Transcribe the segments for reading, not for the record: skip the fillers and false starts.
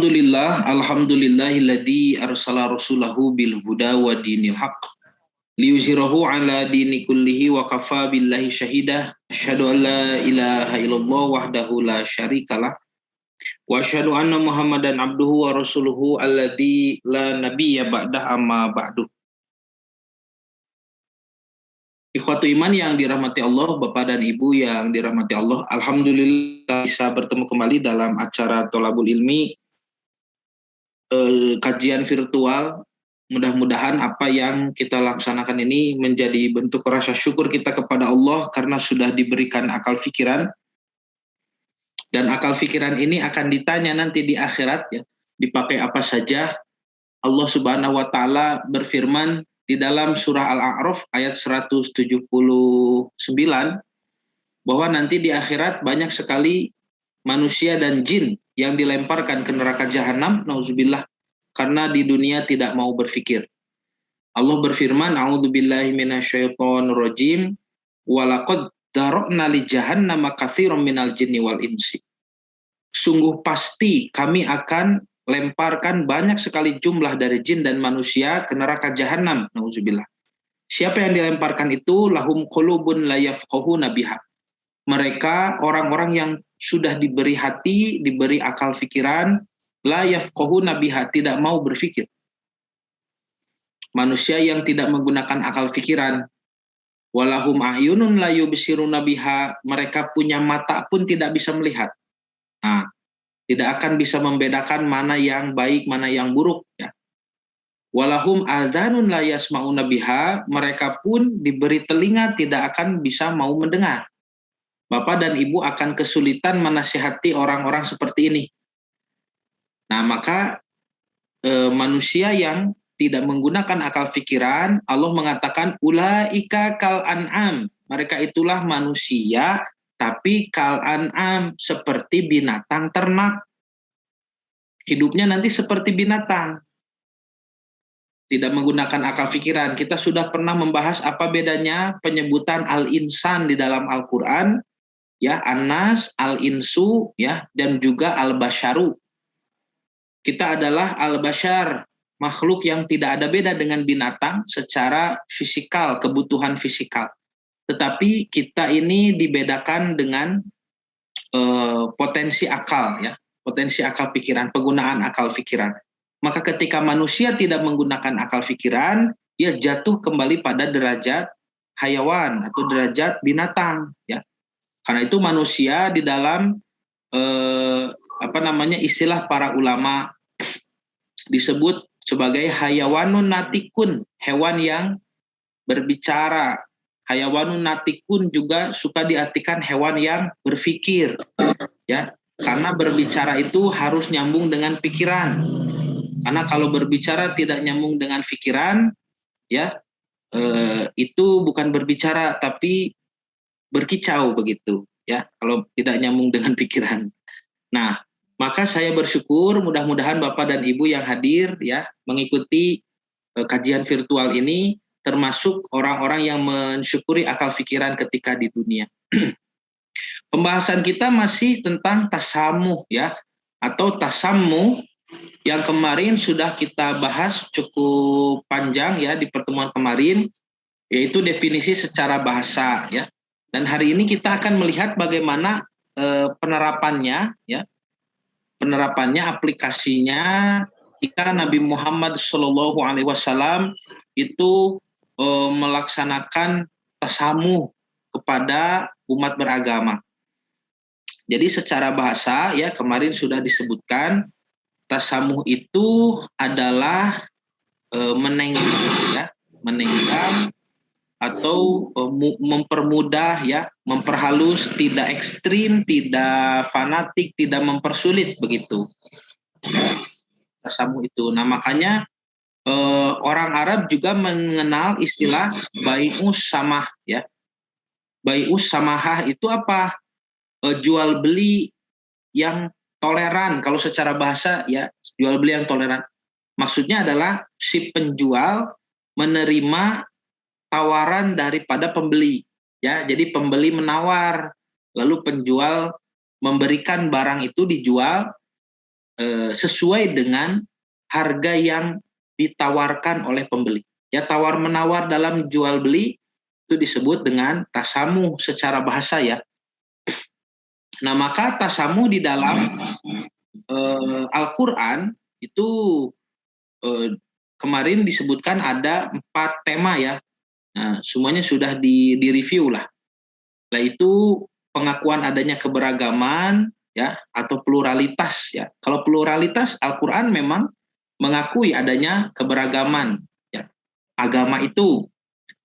Alhamdulillahilladzi arsala rasulahu bil huda wa dinil haqq liyuzhirahu ala dini kullihi wa kafa billahi syahidah. Asyhadu an la ilaha illallah wahdahu la syarikalah wa asyhadu anna Muhammadan abduhu wa rasuluhu alladzi la nabiyya ba'dah amma ba'du. Ikhwatu iman yang dirahmati Allah, Bapak dan Ibu yang dirahmati Allah, alhamdulillah bisa bertemu kembali dalam acara Tholabul Ilmi, kajian virtual. Mudah-mudahan apa yang kita laksanakan ini menjadi bentuk rasa syukur kita kepada Allah karena sudah diberikan akal pikiran, dan akal pikiran ini akan ditanya nanti di akhirat, ya, dipakai apa saja. Allah Subhanahu wa taala berfirman di dalam surah Al-A'raf ayat 179 bahwa nanti di akhirat banyak sekali manusia dan jin yang dilemparkan ke neraka jahanam, nauzubillah, karena di dunia tidak mau berfikir. Allah berfirman, a'udzubillahi minasyaitonirrajim, walaqad darabna li jahannama katsiran minal jinni wal insi. Sungguh pasti kami akan lemparkan banyak sekali jumlah dari jin dan manusia ke neraka jahanam, nauzubillah. Siapa yang dilemparkan itu? Lahum qulubun la yafqahuna biha. Mereka orang-orang yang sudah diberi hati, diberi akal pikiran, la yafqahuna biha, tidak mau berpikir. Manusia yang tidak menggunakan akal pikiran. Walahum a'yunun la yubsiruna biha, mereka punya mata pun tidak bisa melihat. Nah, tidak akan bisa membedakan mana yang baik, mana yang buruk, ya. Walahum adzanun la yasma'una biha, mereka pun diberi telinga tidak akan bisa mau mendengar. Bapak dan Ibu akan kesulitan menasihati orang-orang seperti ini. Nah, maka manusia yang tidak menggunakan akal pikiran, Allah mengatakan ulaika kal an'am, mereka itulah manusia tapi kal an'am, seperti binatang ternak. Hidupnya nanti seperti binatang, tidak menggunakan akal pikiran. Kita sudah pernah membahas apa bedanya penyebutan al-insan di dalam Al-Qur'an, ya, an-nas, al-insu, ya, dan juga al-basyaru. Kita adalah al-basyar, makhluk yang tidak ada beda dengan binatang secara fisikal, kebutuhan fisikal. Tetapi kita ini dibedakan dengan potensi akal, ya, potensi akal pikiran, penggunaan akal pikiran. Maka ketika manusia tidak menggunakan akal pikiran, dia jatuh kembali pada derajat hayawan atau derajat binatang, ya. Karena itu manusia di dalam istilah para ulama disebut sebagai hayawanun natikun, hewan yang berbicara. Hayawanun natikun juga suka diartikan hewan yang berpikir, ya, karena berbicara itu harus nyambung dengan pikiran. Karena kalau berbicara tidak nyambung dengan pikiran, ya, itu bukan berbicara tapi berkicau begitu, ya, kalau tidak nyambung dengan pikiran. Nah, maka saya bersyukur mudah-mudahan Bapak dan Ibu yang hadir, ya, mengikuti kajian virtual ini termasuk orang-orang yang mensyukuri akal pikiran ketika di dunia. Pembahasan kita masih tentang tasamuh, ya, atau tasammuh yang kemarin sudah kita bahas cukup panjang, ya, di pertemuan kemarin, yaitu definisi secara bahasa, ya. Dan hari ini kita akan melihat bagaimana penerapannya, ya, aplikasinya jika Nabi Muhammad SAW itu melaksanakan tasamuh kepada umat beragama. Jadi secara bahasa, ya, kemarin sudah disebutkan tasamuh itu adalah menenggang atau mempermudah, ya, memperhalus, tidak ekstrim, tidak fanatik, tidak mempersulit begitu. Tasamuh itu. Nah, makanya orang Arab juga mengenal istilah bai'us samah, ya. Bai'us samahah itu apa? Jual beli yang toleran. Kalau secara bahasa, ya, jual beli yang toleran. Maksudnya adalah si penjual menerima tawaran daripada pembeli, ya. Jadi pembeli menawar, lalu penjual memberikan barang itu dijual, sesuai dengan harga yang ditawarkan oleh pembeli. Ya, tawar-menawar dalam jual beli itu disebut dengan tasamu secara bahasa ya. Nah, maka tasamu di dalam Al-Qur'an itu kemarin disebutkan ada 4 tema ya. Nah, semuanya sudah di-review lah. Nah, itu pengakuan adanya keberagaman ya atau pluralitas ya. Kalau pluralitas Al-Qur'an memang mengakui adanya keberagaman ya agama itu.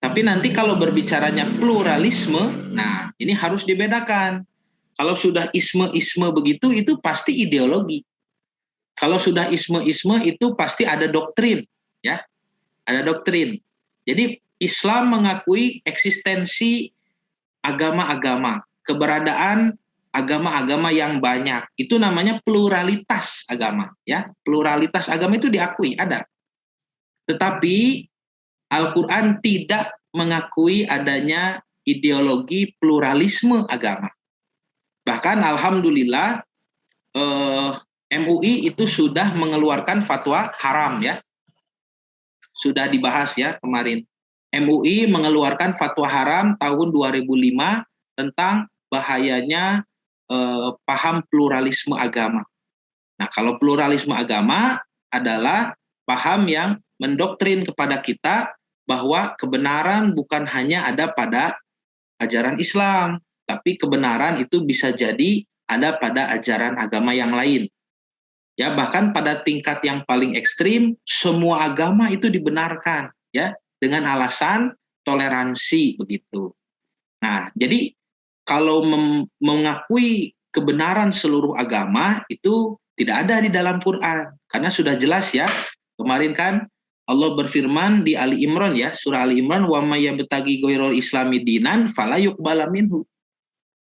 Tapi nanti kalau berbicaranya pluralisme, nah ini harus dibedakan. Kalau sudah isme-isme begitu itu pasti ideologi. Kalau sudah isme-isme itu pasti ada doktrin ya, ada doktrin. Jadi Islam mengakui eksistensi agama-agama, keberadaan agama-agama yang banyak. Itu namanya pluralitas agama, ya. Pluralitas agama itu diakui, ada. Tetapi Al-Qur'an tidak mengakui adanya ideologi pluralisme agama. Bahkan alhamdulillah MUI itu sudah mengeluarkan fatwa haram ya. Sudah dibahas ya kemarin. MUI mengeluarkan fatwa haram tahun 2005 tentang bahayanya paham pluralisme agama. Nah, kalau pluralisme agama adalah paham yang mendoktrin kepada kita bahwa kebenaran bukan hanya ada pada ajaran Islam, tapi kebenaran itu bisa jadi ada pada ajaran agama yang lain. Ya, bahkan pada tingkat yang paling ekstrim, semua agama itu dibenarkan, ya, dengan alasan toleransi begitu. Nah, jadi kalau mengakui kebenaran seluruh agama itu tidak ada di dalam Quran, karena sudah jelas ya. Kemarin kan Allah berfirman di Ali Imran ya, surah Ali Imran, wa may yabtaghi ghairul islami dinan fala yuqbala minhu.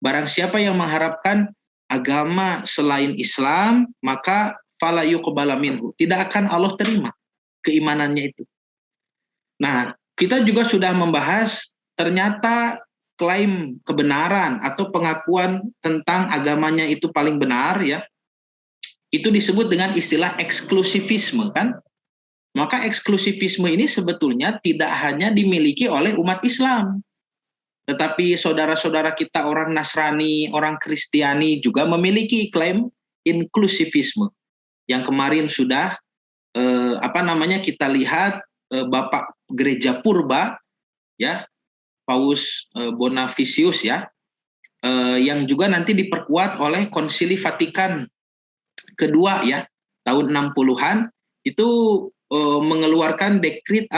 Barang siapa yang mengharapkan agama selain Islam, maka fala yuqbala minhu. Tidak akan Allah terima keimanannya itu. Nah, kita juga sudah membahas ternyata klaim kebenaran atau pengakuan tentang agamanya itu paling benar ya. Itu disebut dengan istilah eksklusivisme kan? Maka eksklusivisme ini sebetulnya tidak hanya dimiliki oleh umat Islam. Tetapi saudara-saudara kita orang Nasrani, orang Kristiani juga memiliki klaim inklusivisme. Yang kemarin sudah kita lihat Bapak Gereja Purba ya, Paus Bonavicius ya, yang juga nanti diperkuat oleh Konsili Vatikan kedua ya, tahun 60-an itu mengeluarkan dekrit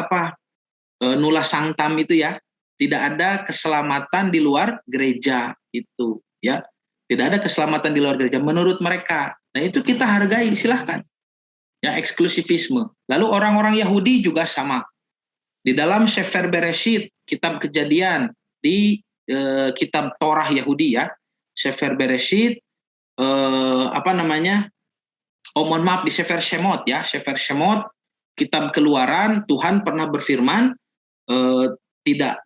nulla sanctam itu ya, tidak ada keselamatan di luar gereja itu ya, tidak ada keselamatan di luar gereja menurut mereka. Nah itu kita hargai, silahkan ya, eksklusivisme. Lalu orang-orang Yahudi juga sama. Di dalam Sefer Bereshit, kitab Kejadian, di kitab Torah Yahudi ya, Sefer Bereshit, di Sefer Shemot ya, Sefer Shemot, kitab Keluaran, Tuhan pernah berfirman,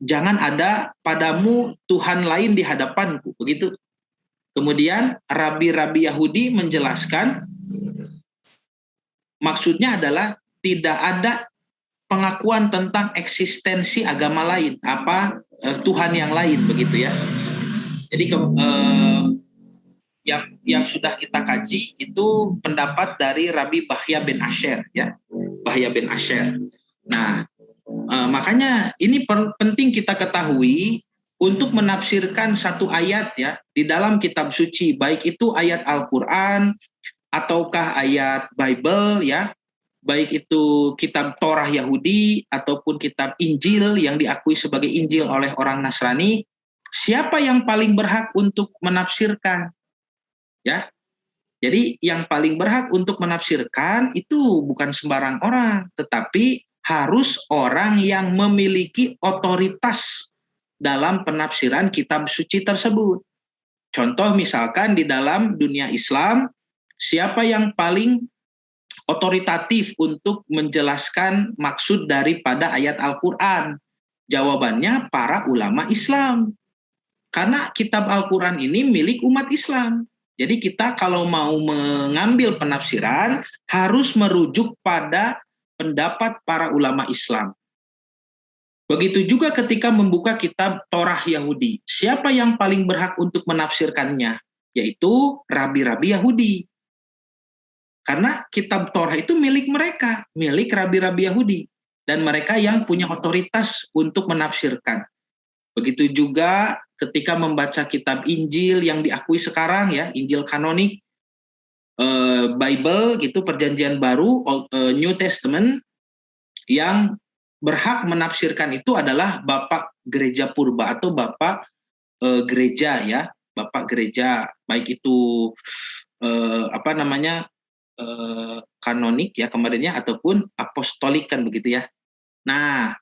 jangan ada padamu Tuhan lain di hadapanku, begitu. Kemudian rabi-rabi Yahudi menjelaskan, maksudnya adalah tidak ada pengakuan tentang eksistensi agama lain, Tuhan yang lain, begitu ya. Jadi yang sudah kita kaji itu pendapat dari Rabi Bahya bin Asher ya, Bahya bin Asher. Nah, makanya ini penting kita ketahui untuk menafsirkan satu ayat ya di dalam kitab suci, baik itu ayat Al-Qur'an ataukah ayat Bible ya, baik itu kitab Torah Yahudi ataupun kitab Injil yang diakui sebagai Injil oleh orang Nasrani, siapa yang paling berhak untuk menafsirkan? Ya. Jadi yang paling berhak untuk menafsirkan itu bukan sembarang orang, tetapi harus orang yang memiliki otoritas dalam penafsiran kitab suci tersebut. Contoh misalkan di dalam dunia Islam, siapa yang paling otoritatif untuk menjelaskan maksud daripada ayat Al-Qur'an? Jawabannya para ulama Islam. Karena kitab Al-Qur'an ini milik umat Islam. Jadi kita kalau mau mengambil penafsiran harus merujuk pada pendapat para ulama Islam. Begitu juga ketika membuka kitab Torah Yahudi. Siapa yang paling berhak untuk menafsirkannya? Yaitu rabi-rabi Yahudi. Karena kitab Torah itu milik mereka, milik rabi-rabi Yahudi. Dan mereka yang punya otoritas untuk menafsirkan. Begitu juga ketika membaca kitab Injil yang diakui sekarang ya, Injil kanonik, Bible gitu, Perjanjian Baru, New Testament, yang berhak menafsirkan itu adalah Bapak Gereja Purba atau Bapak gereja ya, Bapak gereja, baik itu kanonik ya kemarinnya ataupun apostolik kan begitu ya. Nah,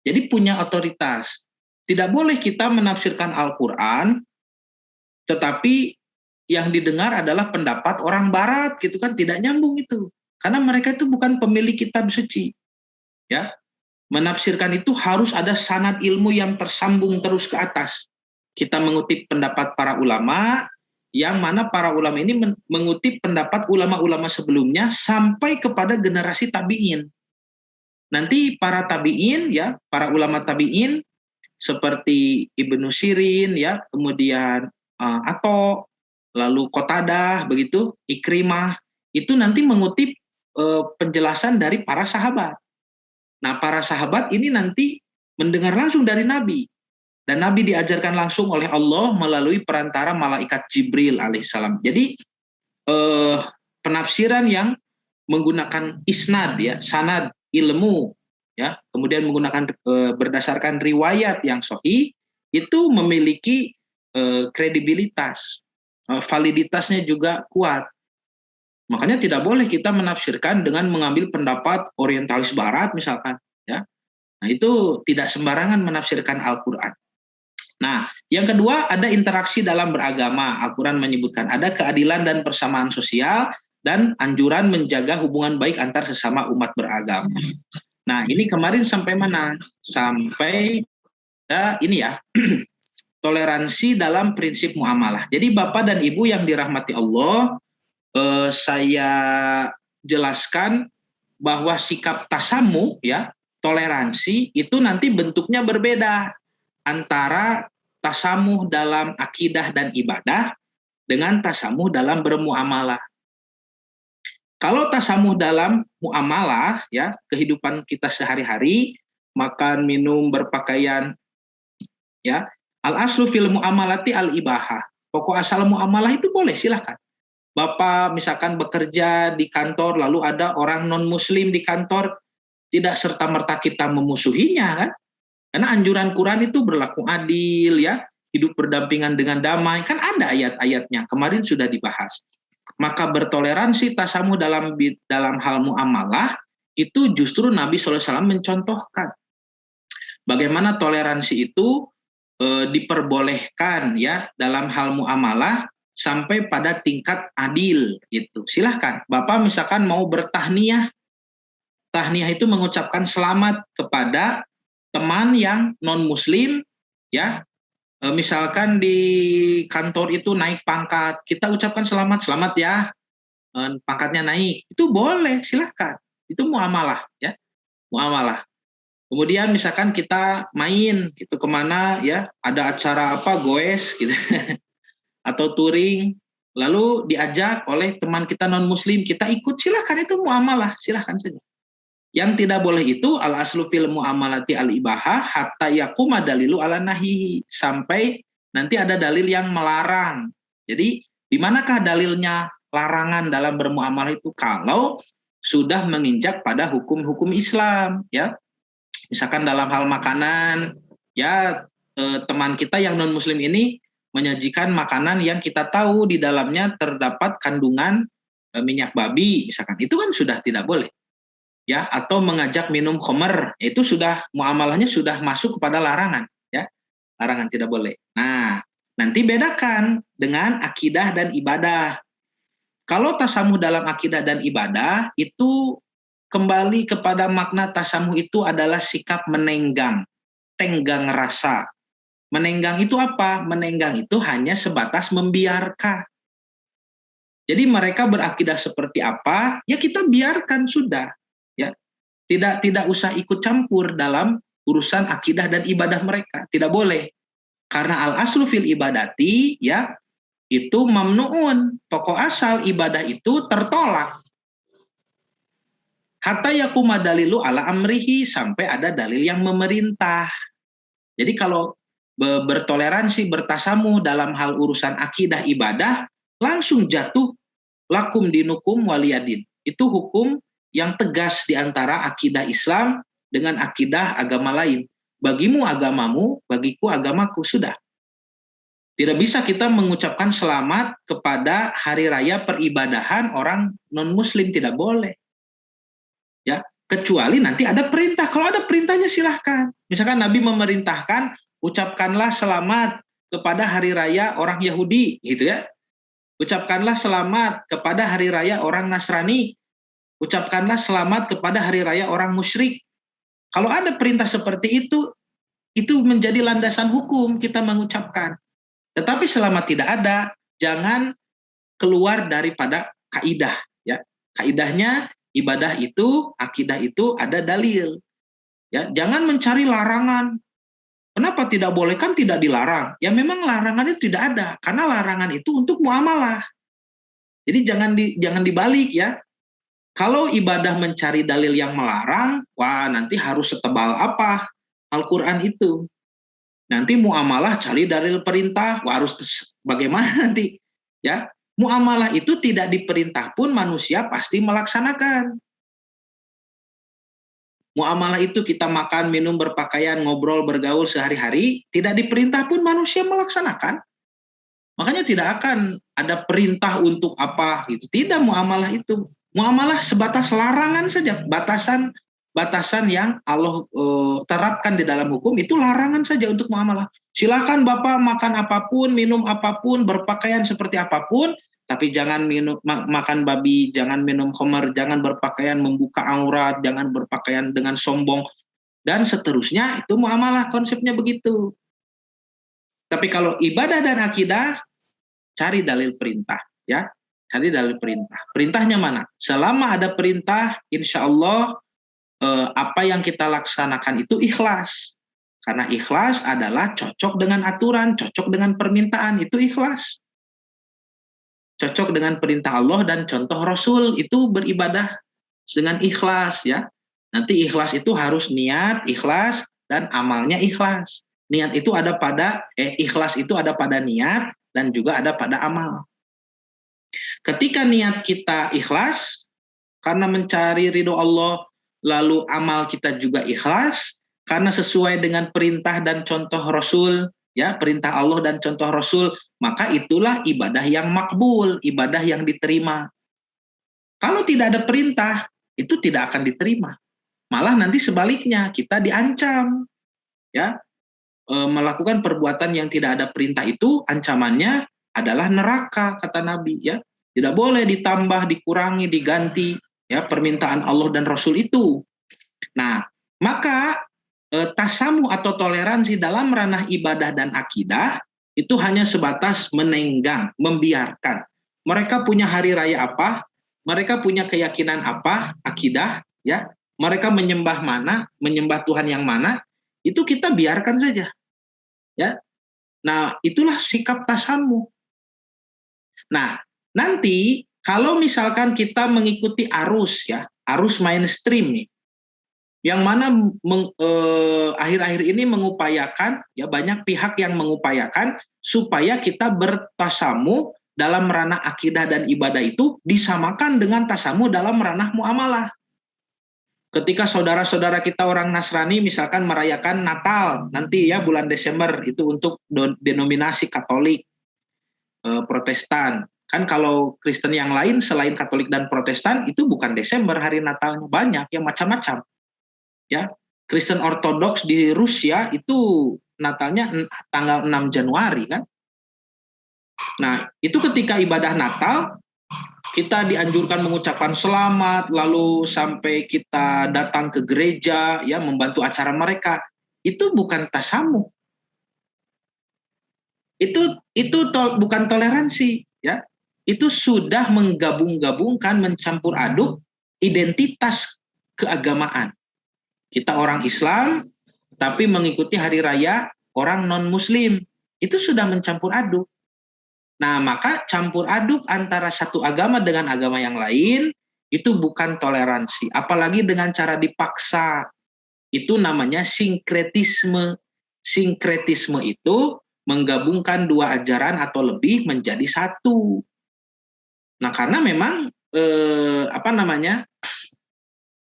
jadi punya otoritas. Tidak boleh kita menafsirkan Al-Qur'an tetapi yang didengar adalah pendapat orang barat gitu kan, tidak nyambung itu. Karena mereka itu bukan pemilik kitab suci. Ya. Menafsirkan itu harus ada sanad ilmu yang tersambung terus ke atas. Kita mengutip pendapat para ulama, yang mana para ulama ini mengutip pendapat ulama-ulama sebelumnya sampai kepada generasi tabi'in. Nanti para tabi'in ya, para ulama tabi'in seperti Ibnu Sirin ya, kemudian Ato, lalu Qatadah begitu, Ikrimah, itu nanti mengutip penjelasan dari para sahabat. Nah, para sahabat ini nanti mendengar langsung dari Nabi. Dan Nabi diajarkan langsung oleh Allah melalui perantara malaikat Jibril alaihissalam. Jadi penafsiran yang menggunakan isnad ya, sanad ilmu ya, kemudian menggunakan berdasarkan riwayat yang sahih itu memiliki kredibilitas, validitasnya juga kuat. Makanya tidak boleh kita menafsirkan dengan mengambil pendapat orientalis barat misalkan ya. Nah, itu tidak sembarangan menafsirkan Al-Qur'an. Nah, yang kedua ada interaksi dalam beragama. Al-Qur'an menyebutkan ada keadilan dan persamaan sosial dan anjuran menjaga hubungan baik antar sesama umat beragama. Nah, ini kemarin sampai mana? Sampai ini ya. Toleransi dalam prinsip muamalah. Jadi Bapak dan Ibu yang dirahmati Allah, saya jelaskan bahwa sikap tasamuh ya, toleransi itu nanti bentuknya berbeda antara tasamuh dalam akidah dan ibadah dengan tasamuh dalam bermuamalah. Kalau tasamuh dalam muamalah ya, kehidupan kita sehari-hari, makan, minum, berpakaian ya, al-aslu fil muamalati al-ibahah. Pokok asal muamalah itu boleh, silahkan. Bapak misalkan bekerja di kantor, lalu ada orang non-muslim di kantor, tidak serta-merta kita memusuhinya kan? Karena anjuran Quran itu berlaku adil ya, hidup berdampingan dengan damai, kan ada ayat-ayatnya, kemarin sudah dibahas. Maka bertoleransi tasamuh dalam hal muamalah, itu justru Nabi SAW mencontohkan. Bagaimana toleransi itu diperbolehkan ya dalam hal muamalah, sampai pada tingkat adil gitu. Silahkan, Bapak misalkan mau bertahniah, tahniah itu mengucapkan selamat kepada teman yang non-muslim, ya. Misalkan di kantor itu naik pangkat, kita ucapkan selamat ya, pangkatnya naik, itu boleh, silahkan. Itu muamalah, ya, muamalah. Kemudian misalkan kita main gitu kemana, ya, ada acara apa, goes gitu. Atau touring, lalu diajak oleh teman kita non-muslim, kita ikut, silahkan, itu muamalah, silahkan saja. Yang tidak boleh itu al-aslu fil muamalati al-ibahah hatta yakuma dalilu ala nahihi, sampai nanti ada dalil yang melarang. Jadi di manakah dalilnya larangan dalam bermuamalah itu? Kalau sudah menginjak pada hukum-hukum Islam ya. Misalkan dalam hal makanan ya, teman kita yang non-muslim ini menyajikan makanan yang kita tahu di dalamnya terdapat kandungan minyak babi misalkan, itu kan sudah tidak boleh ya. Atau mengajak minum khamr, itu sudah muamalahnya sudah masuk kepada larangan ya, larangan, tidak boleh. Nah, nanti bedakan dengan akidah dan ibadah. Kalau tasamuh dalam akidah dan ibadah itu kembali kepada makna tasamuh itu adalah sikap menenggang, tenggang rasa. Menenggang itu apa? Menenggang itu hanya sebatas membiarkan. Jadi mereka berakidah seperti apa, ya kita biarkan sudah, ya. Tidak usah ikut campur dalam urusan akidah dan ibadah mereka, tidak boleh. Karena al aslu fil ibadati, ya, itu mamnuun, pokok asal ibadah itu tertolak. Hatta yakuma dalilu ala amrihi, sampai ada dalil yang memerintah. Jadi kalau bertoleransi, bertasamuh dalam hal urusan akidah ibadah, langsung jatuh lakum dinukum waliyadin. Itu hukum yang tegas di antara akidah Islam dengan akidah agama lain. Bagimu agamamu, bagiku agamaku, sudah. Tidak bisa kita mengucapkan selamat kepada hari raya peribadahan orang non-muslim, tidak boleh. Ya, kecuali nanti ada perintah. Kalau ada perintahnya silahkan. Misalkan Nabi memerintahkan, ucapkanlah selamat kepada hari raya orang Yahudi, gitu ya. Ucapkanlah selamat kepada hari raya orang Nasrani. Ucapkanlah selamat kepada hari raya orang musyrik. Kalau ada perintah seperti itu menjadi landasan hukum kita mengucapkan. Tetapi selama tidak ada, jangan keluar daripada kaidah, ya. Kaidahnya ibadah itu, akidah itu ada dalil. Ya, jangan mencari larangan. Kenapa tidak boleh? Kan tidak dilarang. Ya memang larangan itu tidak ada, karena larangan itu untuk muamalah. Jadi jangan dibalik, ya. Kalau ibadah mencari dalil yang melarang, wah nanti harus setebal apa Al-Qur'an itu. Nanti muamalah cari dalil perintah, wah harus bagaimana nanti, ya. Muamalah itu tidak diperintah pun manusia pasti melaksanakan. Muamalah itu kita makan, minum, berpakaian, ngobrol, bergaul sehari-hari, tidak diperintah pun manusia melaksanakan. Makanya tidak akan ada perintah untuk apa gitu. Tidak, muamalah itu. Muamalah sebatas larangan saja, batasan yang Allah terapkan di dalam hukum itu larangan saja untuk muamalah. Silakan Bapak makan apapun, minum apapun, berpakaian seperti apapun, tapi jangan makan babi, jangan minum khamar, jangan berpakaian membuka aurat, jangan berpakaian dengan sombong, dan seterusnya. Itu muamalah, konsepnya begitu. Tapi kalau ibadah dan akidah, cari dalil perintah, ya. Cari dalil perintah. Perintahnya mana? Selama ada perintah, insya Allah apa yang kita laksanakan itu ikhlas. Karena ikhlas adalah cocok dengan aturan, cocok dengan permintaan, itu ikhlas. Cocok dengan perintah Allah dan contoh Rasul, itu beribadah dengan ikhlas, ya. Nanti ikhlas itu harus niat ikhlas dan amalnya ikhlas. Niat itu ada pada ikhlas itu ada pada niat dan juga ada pada amal. Ketika niat kita ikhlas karena mencari ridho Allah, lalu amal kita juga ikhlas karena sesuai dengan perintah dan contoh Rasul, ya, perintah Allah dan contoh Rasul, maka itulah ibadah yang makbul, ibadah yang diterima. Kalau tidak ada perintah, itu tidak akan diterima. Malah nanti sebaliknya, kita diancam, ya. Melakukan perbuatan yang tidak ada perintah itu ancamannya adalah neraka, kata Nabi, ya. Tidak boleh ditambah, dikurangi, diganti, ya, permintaan Allah dan Rasul itu. Nah, maka tasamu atau toleransi dalam ranah ibadah dan akidah itu hanya sebatas menenggang, membiarkan. Mereka punya hari raya apa? Mereka punya keyakinan apa? Akidah, ya. Mereka menyembah mana? Menyembah Tuhan yang mana? Itu kita biarkan saja. Ya. Nah, itulah sikap tasamu. Nah, nanti kalau misalkan kita mengikuti arus, ya, arus mainstream nih, yang mana akhir-akhir ini mengupayakan, ya, banyak pihak yang mengupayakan supaya kita bertasamu dalam ranah akidah dan ibadah itu disamakan dengan tasamu dalam ranah muamalah. Ketika saudara-saudara kita orang Nasrani misalkan merayakan Natal nanti, ya, bulan Desember, itu untuk denominasi Katolik, Protestan. Kan kalau Kristen yang lain selain Katolik dan Protestan itu bukan Desember hari Natalnya, banyak yang macam-macam. Ya, Kristen Ortodoks di Rusia itu Natalnya tanggal 6 Januari kan. Nah, itu ketika ibadah Natal kita dianjurkan mengucapkan selamat, lalu sampai kita datang ke gereja, ya, membantu acara mereka. Itu bukan tasamu. Itu bukan toleransi, ya. itu sudah menggabung-gabungkan, mencampur aduk identitas keagamaan. Kita orang Islam, tapi mengikuti hari raya orang non-Muslim. Itu sudah mencampur aduk. Nah, maka campur aduk antara satu agama dengan agama yang lain, itu bukan toleransi. Apalagi dengan cara dipaksa. Itu namanya sinkretisme. Sinkretisme itu menggabungkan dua ajaran atau lebih menjadi satu. Nah, karena memang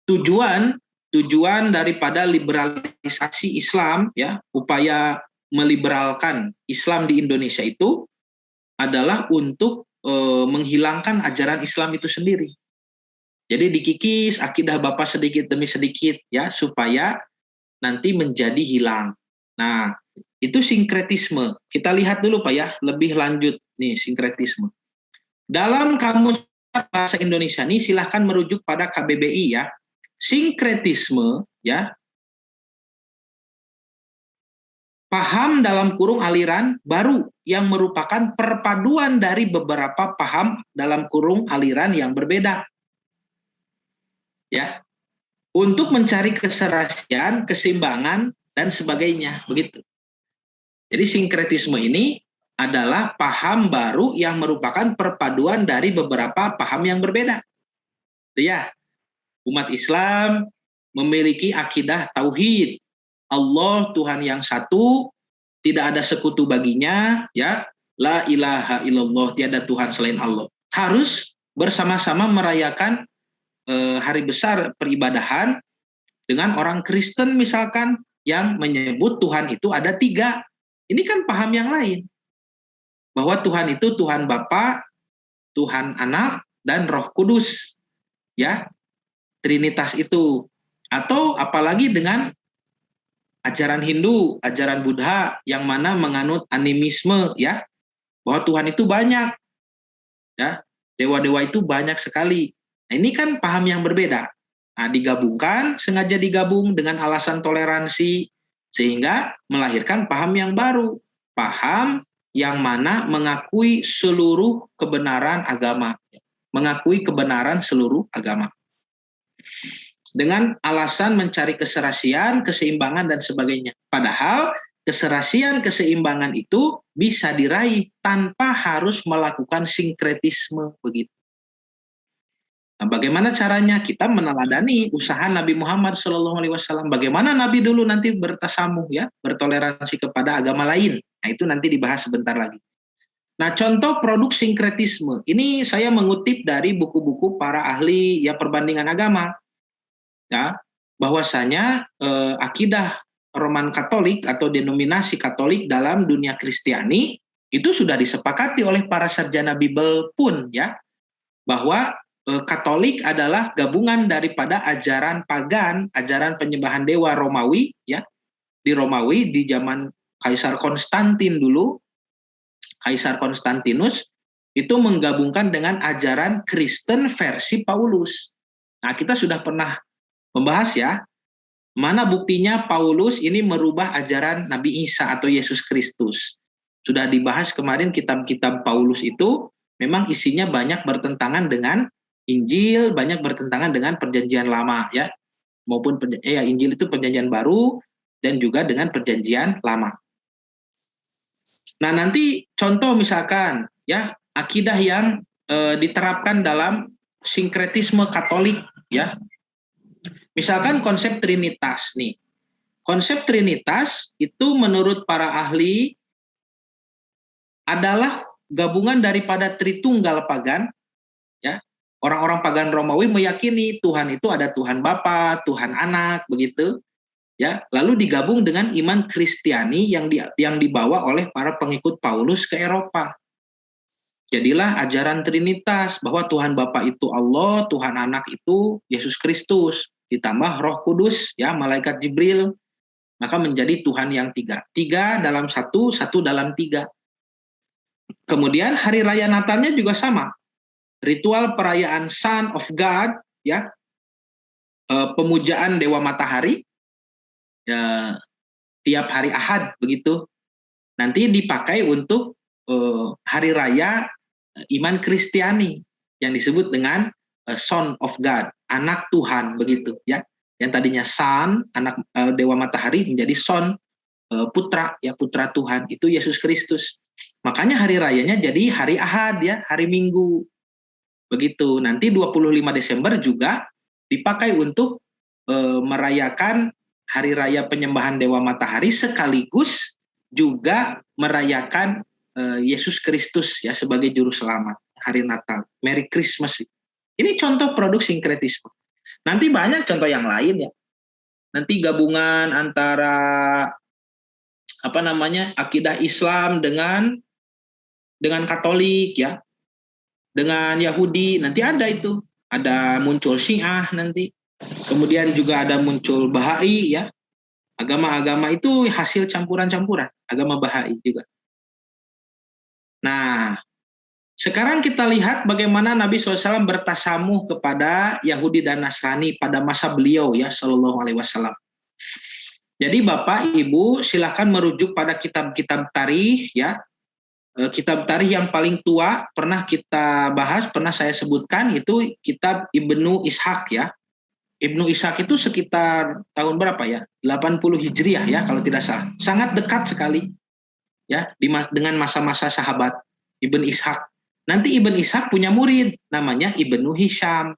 tujuan daripada liberalisasi Islam, ya, upaya meliberalkan Islam di Indonesia itu adalah untuk menghilangkan ajaran Islam itu sendiri. Jadi dikikis akidah Bapak sedikit demi sedikit, ya, supaya nanti menjadi hilang. Nah, itu sinkretisme. Kita lihat dulu Pak ya, lebih lanjut nih sinkretisme. Dalam kamus bahasa Indonesia nih silahkan merujuk pada KBBI ya. Sinkretisme ya, paham dalam kurung aliran baru yang merupakan perpaduan dari beberapa paham dalam kurung aliran yang berbeda. Ya. Untuk mencari keserasian, keseimbangan dan sebagainya, begitu. Jadi sinkretisme ini adalah paham baru yang merupakan perpaduan dari beberapa paham yang berbeda. Itu ya. Umat Islam memiliki akidah tauhid. Allah Tuhan yang satu, tidak ada sekutu baginya, ya. La ilaha illallah, tiada Tuhan selain Allah. Harus bersama-sama merayakan hari besar peribadahan dengan orang Kristen misalkan yang menyebut Tuhan itu ada 3. Ini kan paham yang lain. Bahwa Tuhan itu Tuhan Bapa, Tuhan Anak, dan Roh Kudus. Ya, Trinitas itu. Atau apalagi dengan ajaran Hindu, ajaran Buddha yang mana menganut animisme, ya. Bahwa Tuhan itu banyak. Ya, dewa-dewa itu banyak sekali. Nah, ini kan paham yang berbeda. Nah, digabungkan, sengaja digabung dengan alasan toleransi, sehingga melahirkan paham yang baru. Paham yang mana mengakui seluruh kebenaran agama. Mengakui kebenaran seluruh agama. Dengan alasan mencari keserasian, keseimbangan, dan sebagainya. Padahal keserasian, keseimbangan itu bisa diraih tanpa harus melakukan sinkretisme, begitu. Nah, bagaimana caranya? Kita meneladani usaha Nabi Muhammad SAW. Bagaimana Nabi dulu nanti bertasamuh, ya, bertoleransi kepada agama lain. Nah, itu nanti dibahas sebentar lagi. Nah, contoh produk sinkretisme. Ini saya mengutip dari buku-buku para ahli ya perbandingan agama. Ya, bahwasanya akidah Roman Katolik atau denominasi Katolik dalam dunia Kristiani itu sudah disepakati oleh para sarjana Bible pun, ya, bahwa Katolik adalah gabungan daripada ajaran pagan, ajaran penyembahan dewa Romawi, ya. Di Romawi di zaman Kaisar Konstantin dulu, Kaisar Konstantinus itu menggabungkan dengan ajaran Kristen versi Paulus. Nah, kita sudah pernah membahas ya, mana buktinya Paulus ini merubah ajaran Nabi Isa atau Yesus Kristus. Sudah dibahas kemarin kitab-kitab Paulus itu memang isinya banyak bertentangan dengan Injil, banyak bertentangan dengan perjanjian lama ya. Maupun Injil itu perjanjian baru dan juga dengan perjanjian lama. Nah, nanti contoh misalkan ya akidah yang diterapkan dalam sinkretisme Katolik ya. Misalkan konsep Trinitas nih. Konsep Trinitas itu menurut para ahli adalah gabungan daripada Tritunggal pagan ya. Orang-orang pagan Romawi meyakini Tuhan itu ada Tuhan Bapa, Tuhan Anak, begitu. Ya, lalu digabung dengan iman Kristiani yang dibawa oleh para pengikut Paulus ke Eropa. Jadilah ajaran Trinitas bahwa Tuhan Bapa itu Allah, Tuhan Anak itu Yesus Kristus, ditambah Roh Kudus, ya, malaikat Jibril, maka menjadi Tuhan yang 3. 3 dalam 1, 1 dalam 3. Kemudian hari raya Natalnya juga sama. Ritual perayaan Son of God, ya, pemujaan dewa matahari, ya, tiap hari Ahad begitu. Nanti dipakai untuk hari raya iman Kristiani yang disebut dengan Son of God, anak Tuhan begitu ya. Yang tadinya Son, anak dewa matahari, menjadi Son, putra ya, putra Tuhan, itu Yesus Kristus. Makanya hari rayanya jadi hari Ahad ya, hari Minggu. Begitu. Nanti 25 Desember juga dipakai untuk merayakan hari raya penyembahan dewa matahari, sekaligus juga merayakan Yesus Kristus ya sebagai juru selamat, hari Natal. Merry Christmas. Ini contoh produk sinkretisme. Nanti banyak contoh yang lain ya. Nanti gabungan antara akidah Islam dengan Katolik ya, dengan Yahudi. Nanti ada muncul Syiah nanti. Kemudian juga ada muncul Bahai ya. Agama-agama itu hasil campuran-campuran, agama Bahai juga. Nah, sekarang kita lihat bagaimana Nabi SAW bertasamuh kepada Yahudi dan Nasrani pada masa beliau ya, Sallallahu Alaihi Wasallam. Jadi Bapak Ibu silahkan merujuk pada kitab-kitab tarikh ya. Kitab tarikh yang paling tua pernah kita bahas, pernah saya sebutkan, itu kitab Ibnu Ishaq ya. Ibnu Ishaq itu sekitar tahun berapa ya? 80 Hijriah ya kalau tidak salah. Sangat dekat sekali ya dengan masa-masa sahabat Ibnu Ishaq. Nanti Ibnu Ishaq punya murid namanya Ibnu Hisham.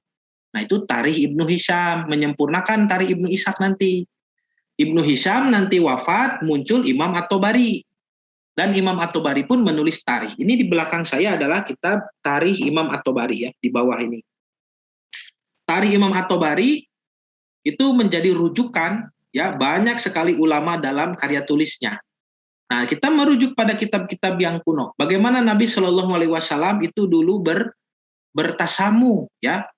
Nah, itu tarikh Ibnu Hisham, menyempurnakan tarikh Ibnu Ishaq nanti. Ibnu Hisham nanti wafat, muncul Imam At-Tabari. Dan Imam At-Tabari pun menulis tarikh. Ini di belakang saya adalah kitab tarikh Imam At-Tabari ya, di bawah ini. Tarikh Imam At-Tabari itu menjadi rujukan ya, banyak sekali ulama dalam karya tulisnya. Nah, kita merujuk pada kitab-kitab yang kuno. Bagaimana Nabi Shallallahu Alaihi Wasallam itu dulu bertasamu ya.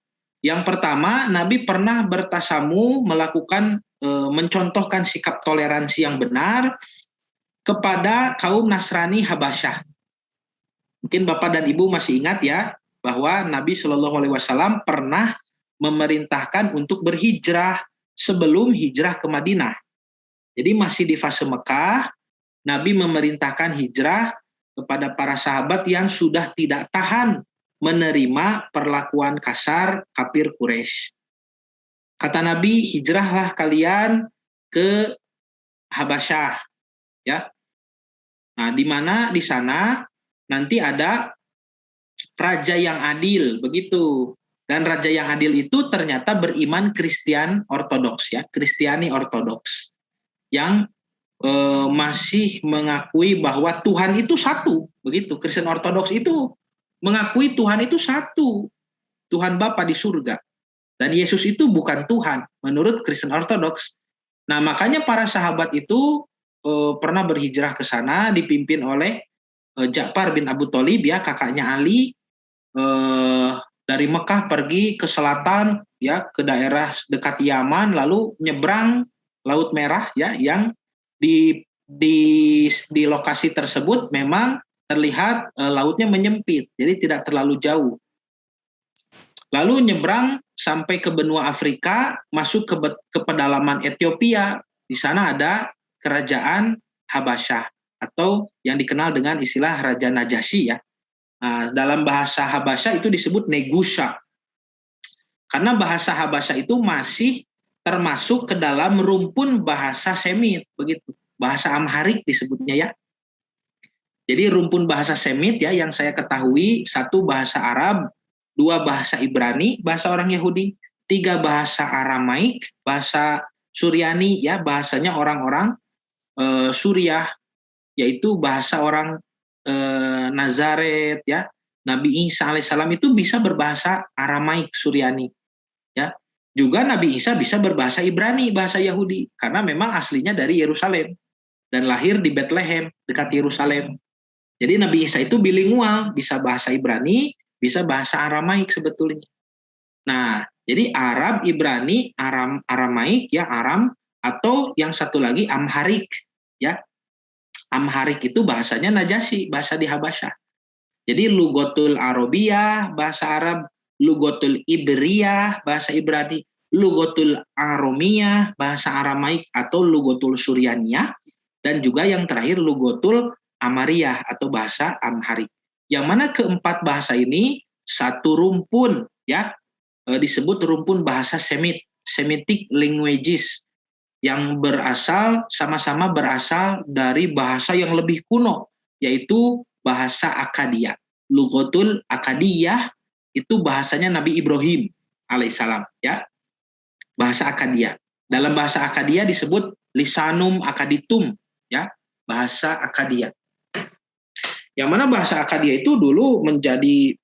Yang pertama, Nabi pernah bertasamu melakukan mencontohkan sikap toleransi yang benar kepada kaum Nasrani Habasyah. Mungkin Bapak dan Ibu masih ingat ya, bahwa Nabi Shallallahu Alaihi Wasallam pernah memerintahkan untuk berhijrah sebelum hijrah ke Madinah. Jadi masih di fase Mekah, Nabi memerintahkan hijrah kepada para sahabat yang sudah tidak tahan menerima perlakuan kasar kafir Quraisy. Kata Nabi, hijrahlah kalian ke Habasyah, ya. Nah, di mana di sana nanti ada raja yang adil, begitu. Dan raja yang adil itu ternyata beriman Kristen Ortodoks ya, Kristiani Ortodoks, yang masih mengakui bahwa Tuhan itu satu, begitu. Kristen Ortodoks itu mengakui Tuhan itu satu, Tuhan Bapa di surga, dan Yesus itu bukan Tuhan menurut Kristen Ortodoks. Nah, makanya para sahabat itu pernah berhijrah ke sana, dipimpin oleh Ja'far bin Abu Thalib ya, kakaknya Ali, dari Mekah pergi ke selatan ya, ke daerah dekat Yaman, lalu nyebrang Laut Merah ya, yang di lokasi tersebut memang terlihat lautnya menyempit, jadi tidak terlalu jauh. Lalu nyebrang sampai ke benua Afrika, masuk ke pedalaman Ethiopia. Di sana ada kerajaan Habasyah atau yang dikenal dengan istilah Raja Najasyi ya. Nah, dalam bahasa Habasyah itu disebut Negusha. Karena bahasa Habasyah itu masih termasuk ke dalam rumpun bahasa Semit, begitu. Bahasa Amharik disebutnya ya. Jadi rumpun bahasa Semit ya, yang saya ketahui, 1 bahasa Arab, 2 bahasa Ibrani, bahasa orang Yahudi, 3 bahasa Aramaik, bahasa Suryani ya, bahasanya orang-orang Suriah, yaitu bahasa orang Nazaret ya. Nabi Isa alaihissalam itu bisa berbahasa Aramaik Suryani ya. Juga Nabi Isa bisa berbahasa Ibrani, bahasa Yahudi, karena memang aslinya dari Yerusalem dan lahir di Bethlehem dekat Yerusalem. Jadi Nabi Isa itu bilingual, bisa bahasa Ibrani, bisa bahasa Aramaik sebetulnya. Nah, jadi Arab, Ibrani, Aramaik ya, Aram, atau yang satu lagi Amharik ya. Amharik itu bahasanya Najasyi, bahasa di Habasyah. Jadi Lugotul Arabiyah, bahasa Arab, Lugotul Ibriyah, bahasa Ibrani, Lugotul Aromiyah, bahasa Aramaik atau Lugotul Suryaniyah, dan juga yang terakhir Lugotul Amariyah atau bahasa Amharik. Yang mana keempat bahasa ini satu rumpun, ya, disebut rumpun bahasa Semitic languages, yang sama-sama berasal dari bahasa yang lebih kuno, yaitu bahasa Akadia. Lughatul Akadiyah itu bahasanya Nabi Ibrahim alaihissalam, ya. Bahasa Akadia. Dalam bahasa Akadia disebut lisanum akaditum, ya, bahasa Akadia. Yang mana bahasa Akadia itu dulu menjadi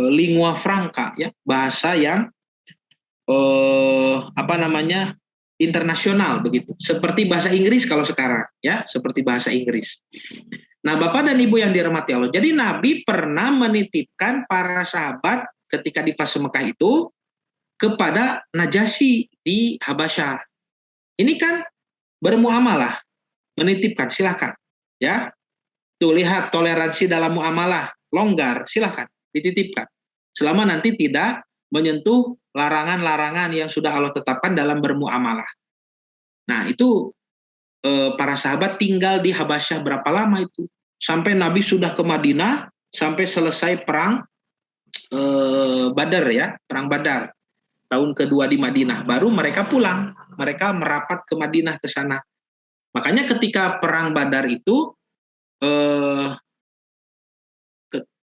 lingua franca, ya, bahasa yang internasional begitu. Seperti bahasa Inggris kalau sekarang, ya, seperti bahasa Inggris. Nah, Bapak dan Ibu yang dirahmati Allah, jadi Nabi pernah menitipkan para sahabat ketika di fase Mekah itu kepada Najasyi di Habasyah. Ini kan bermuamalah, menitipkan, silakan, ya. Tuh lihat toleransi dalam muamalah, longgar, silakan dititipkan. Selama nanti tidak menyentuh larangan-larangan yang sudah Allah tetapkan dalam bermuamalah. Nah, itu para sahabat tinggal di Habasyah berapa lama itu? Sampai Nabi sudah ke Madinah, sampai selesai perang Badar, ya, perang Badar. Tahun kedua di Madinah, baru mereka pulang. Mereka merapat ke Madinah ke sana. Makanya ketika perang Badar itu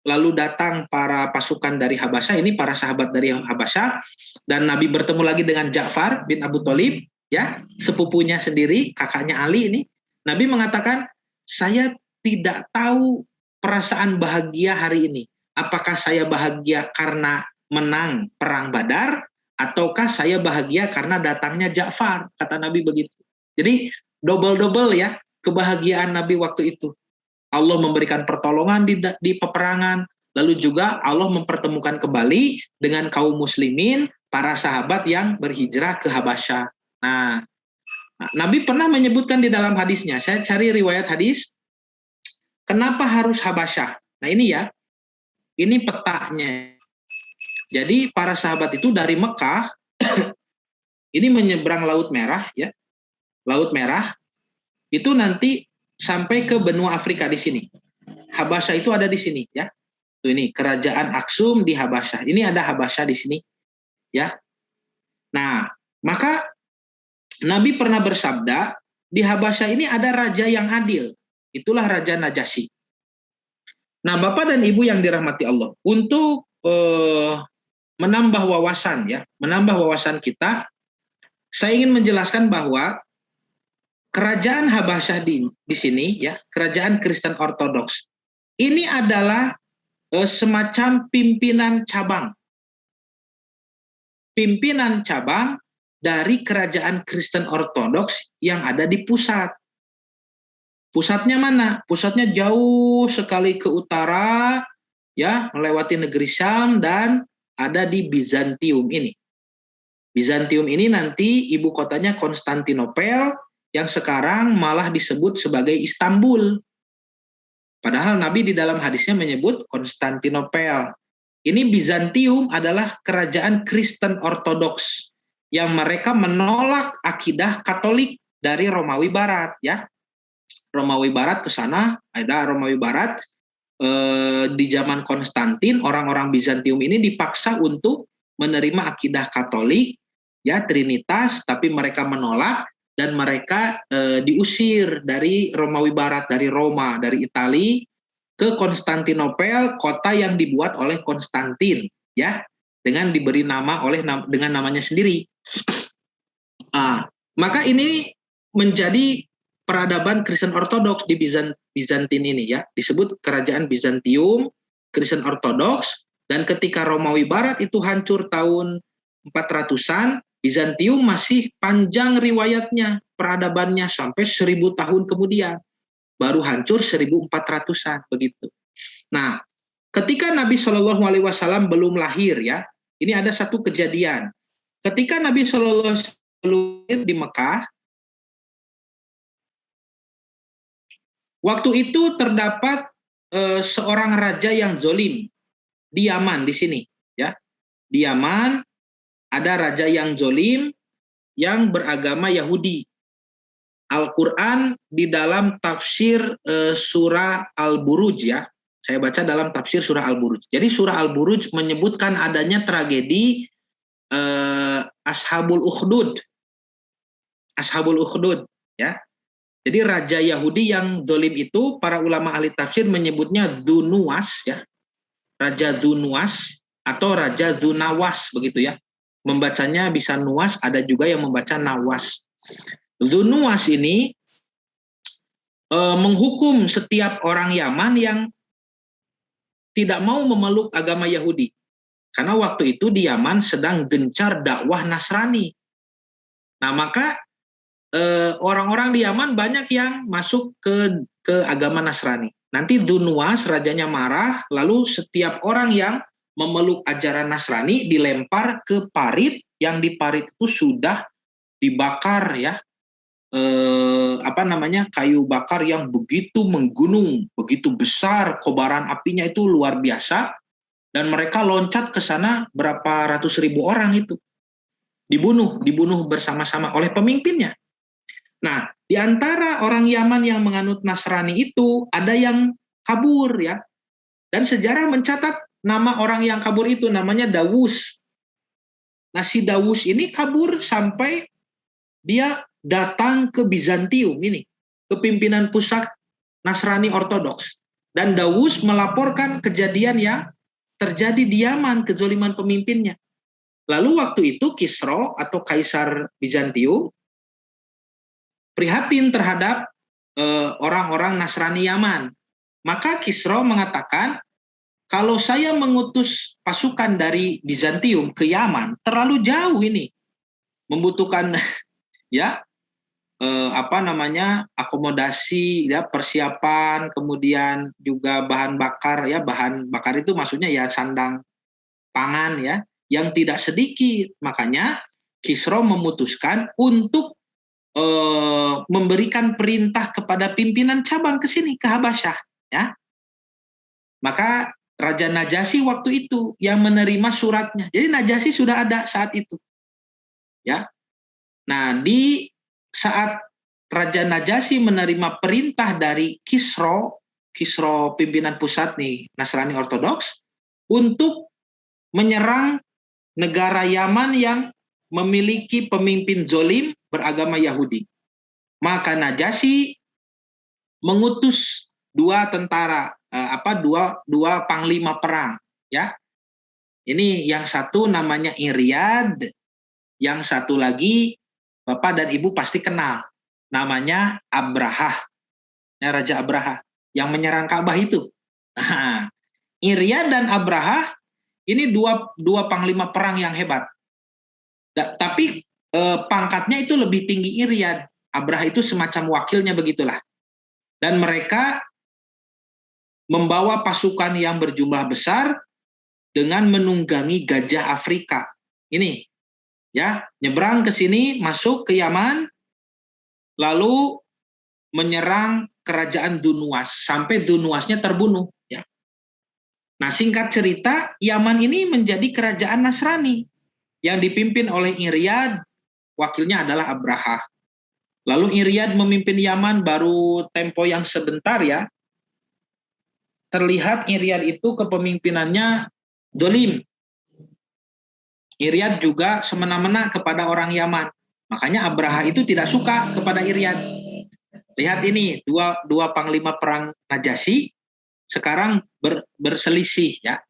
lalu datang para pasukan dari Habasyah, ini para sahabat dari Habasyah, dan Nabi bertemu lagi dengan Ja'far bin Abu Thalib, ya, sepupunya sendiri, kakaknya Ali ini. Nabi mengatakan, saya tidak tahu perasaan bahagia hari ini. Apakah saya bahagia karena menang perang Badar, ataukah saya bahagia karena datangnya Ja'far, kata Nabi begitu. Jadi double-double, ya, kebahagiaan Nabi waktu itu. Allah memberikan pertolongan di peperangan, lalu juga Allah mempertemukan kembali dengan kaum muslimin, para sahabat yang berhijrah ke Habasyah. Nah, Nabi pernah menyebutkan di dalam hadisnya, saya cari riwayat hadis, kenapa harus Habasyah? Nah ini, ya, ini petanya. Jadi para sahabat itu dari Mekah, ini menyeberang Laut Merah, ya, Laut Merah, itu nanti sampai ke benua Afrika di sini. Habasyah itu ada di sini, ya. Tuh ini kerajaan Aksum di Habasyah. Ini ada Habasyah di sini, ya. Nah, maka Nabi pernah bersabda, di Habasyah ini ada raja yang adil. Itulah Raja Najasyi. Nah, Bapak dan Ibu yang dirahmati Allah, untuk menambah wawasan, ya, menambah wawasan kita, saya ingin menjelaskan bahwa kerajaan Habasyah di sini, ya, kerajaan Kristen Ortodoks, ini adalah semacam pimpinan cabang dari kerajaan Kristen Ortodoks yang ada di pusat. Pusatnya mana? Pusatnya jauh sekali ke utara, ya, melewati negeri Syam dan ada di Bizantium ini. Bizantium ini nanti ibu kotanya Konstantinopel, yang sekarang malah disebut sebagai Istanbul. Padahal Nabi di dalam hadisnya menyebut Konstantinopel. Ini Bizantium adalah kerajaan Kristen Ortodoks yang mereka menolak akidah Katolik dari Romawi Barat, ya. Romawi Barat ke sana, ada Romawi Barat di zaman Konstantin, orang-orang Bizantium ini dipaksa untuk menerima akidah Katolik, ya, Trinitas, tapi mereka menolak dan mereka diusir dari Romawi Barat, dari Roma, dari Italia ke Konstantinopel, kota yang dibuat oleh Konstantin, ya, dengan diberi nama dengan namanya sendiri. Maka ini menjadi peradaban Kristen Ortodoks di Bizantin ini, ya, disebut kerajaan Bizantium, Kristen Ortodoks, dan ketika Romawi Barat itu hancur tahun 400-an, Bizantium masih panjang riwayatnya, peradabannya sampai 1000 tahun kemudian. Baru hancur 1400-an begitu. Nah, ketika Nabi SAW belum lahir, ya, ini ada satu kejadian. Ketika Nabi SAW lahir di Mekah, waktu itu terdapat seorang raja yang zolim di Yaman di sini, ya. Di Yaman ada raja yang zolim yang beragama Yahudi. Al-Quran di dalam tafsir surah Al-Buruj, ya, Saya baca dalam tafsir surah Al-Buruj. Jadi surah Al-Buruj menyebutkan adanya tragedi Ashabul Ukhdud. Ashabul Ukhdud, ya. Jadi raja Yahudi yang zalim itu, para ulama ahli tafsir menyebutnya Dzunuwas, ya. Raja Dzunuwas atau Raja Dzunawas, begitu ya. Membacanya bisa Nuwas, ada juga yang membaca Nawas. Dzunuwas ini menghukum setiap orang Yaman yang tidak mau memeluk agama Yahudi. Karena waktu itu di Yaman sedang gencar dakwah Nasrani. Nah, maka orang-orang di Yaman banyak yang masuk ke agama Nasrani. Nanti Dzunuwas rajanya marah, lalu setiap orang yang memeluk ajaran Nasrani dilempar ke parit, yang di parit itu sudah dibakar, ya. Kayu bakar yang begitu menggunung, begitu besar, kobaran apinya itu luar biasa, dan mereka loncat ke sana, berapa ratus ribu orang itu dibunuh bersama-sama oleh pemimpinnya. Nah, di antara orang Yaman yang menganut Nasrani itu ada yang kabur, ya, dan sejarah mencatat nama orang yang kabur itu namanya Dawus. Nah, si Dawus ini kabur sampai dia datang ke Bizantium ini, ke pimpinan pusat Nasrani Ortodoks. Dan Dawus melaporkan kejadian yang terjadi di Yaman, kezaliman pemimpinnya. Lalu waktu itu Kisra atau Kaisar Bizantium prihatin terhadap orang-orang Nasrani Yaman. Maka Kisra mengatakan, kalau saya mengutus pasukan dari Bizantium ke Yaman, terlalu jauh ini, membutuhkan ya akomodasi, ya, persiapan, kemudian juga bahan bakar, ya, bahan bakar itu maksudnya ya sandang pangan, ya, yang tidak sedikit. Makanya Kisra memutuskan untuk memberikan perintah kepada pimpinan cabang ke sini, ke Habasyah, ya. Maka Raja Najasyi waktu itu yang menerima suratnya. Jadi Najasyi sudah ada saat itu, ya. Nah, di saat Raja Najasyi menerima perintah dari Kisra pimpinan pusat nih Nasrani Ortodoks, untuk menyerang negara Yaman yang memiliki pemimpin zolim beragama Yahudi. Maka Najasyi mengutus dua tentara, dua panglima perang, ya. Ini yang satu namanya Iryad, yang satu lagi Bapak dan Ibu pasti kenal, namanya Abrahah, ya, Raja Abrahah yang menyerang Ka'bah itu. Nah, Iryad dan Abrahah ini dua panglima perang yang hebat. Tapi pangkatnya itu lebih tinggi Iryad. Abrahah itu semacam wakilnya begitulah. Dan mereka membawa pasukan yang berjumlah besar dengan menunggangi gajah Afrika. Ini, ya, nyebrang ke sini, masuk ke Yaman, lalu menyerang kerajaan Dzunuwas sampai Dzunuwasnya terbunuh, ya. Nah, singkat cerita, Yaman ini menjadi kerajaan Nasrani yang dipimpin oleh Iryad, wakilnya adalah Abrahah. Lalu Iryad memimpin Yaman baru tempo yang sebentar, ya. Terlihat Iryad itu kepemimpinannya zalim. Iryad juga semena-mena kepada orang Yaman. Makanya Abrahah itu tidak suka kepada Iryad. Lihat ini, dua panglima perang Najasyi sekarang berselisih, ya.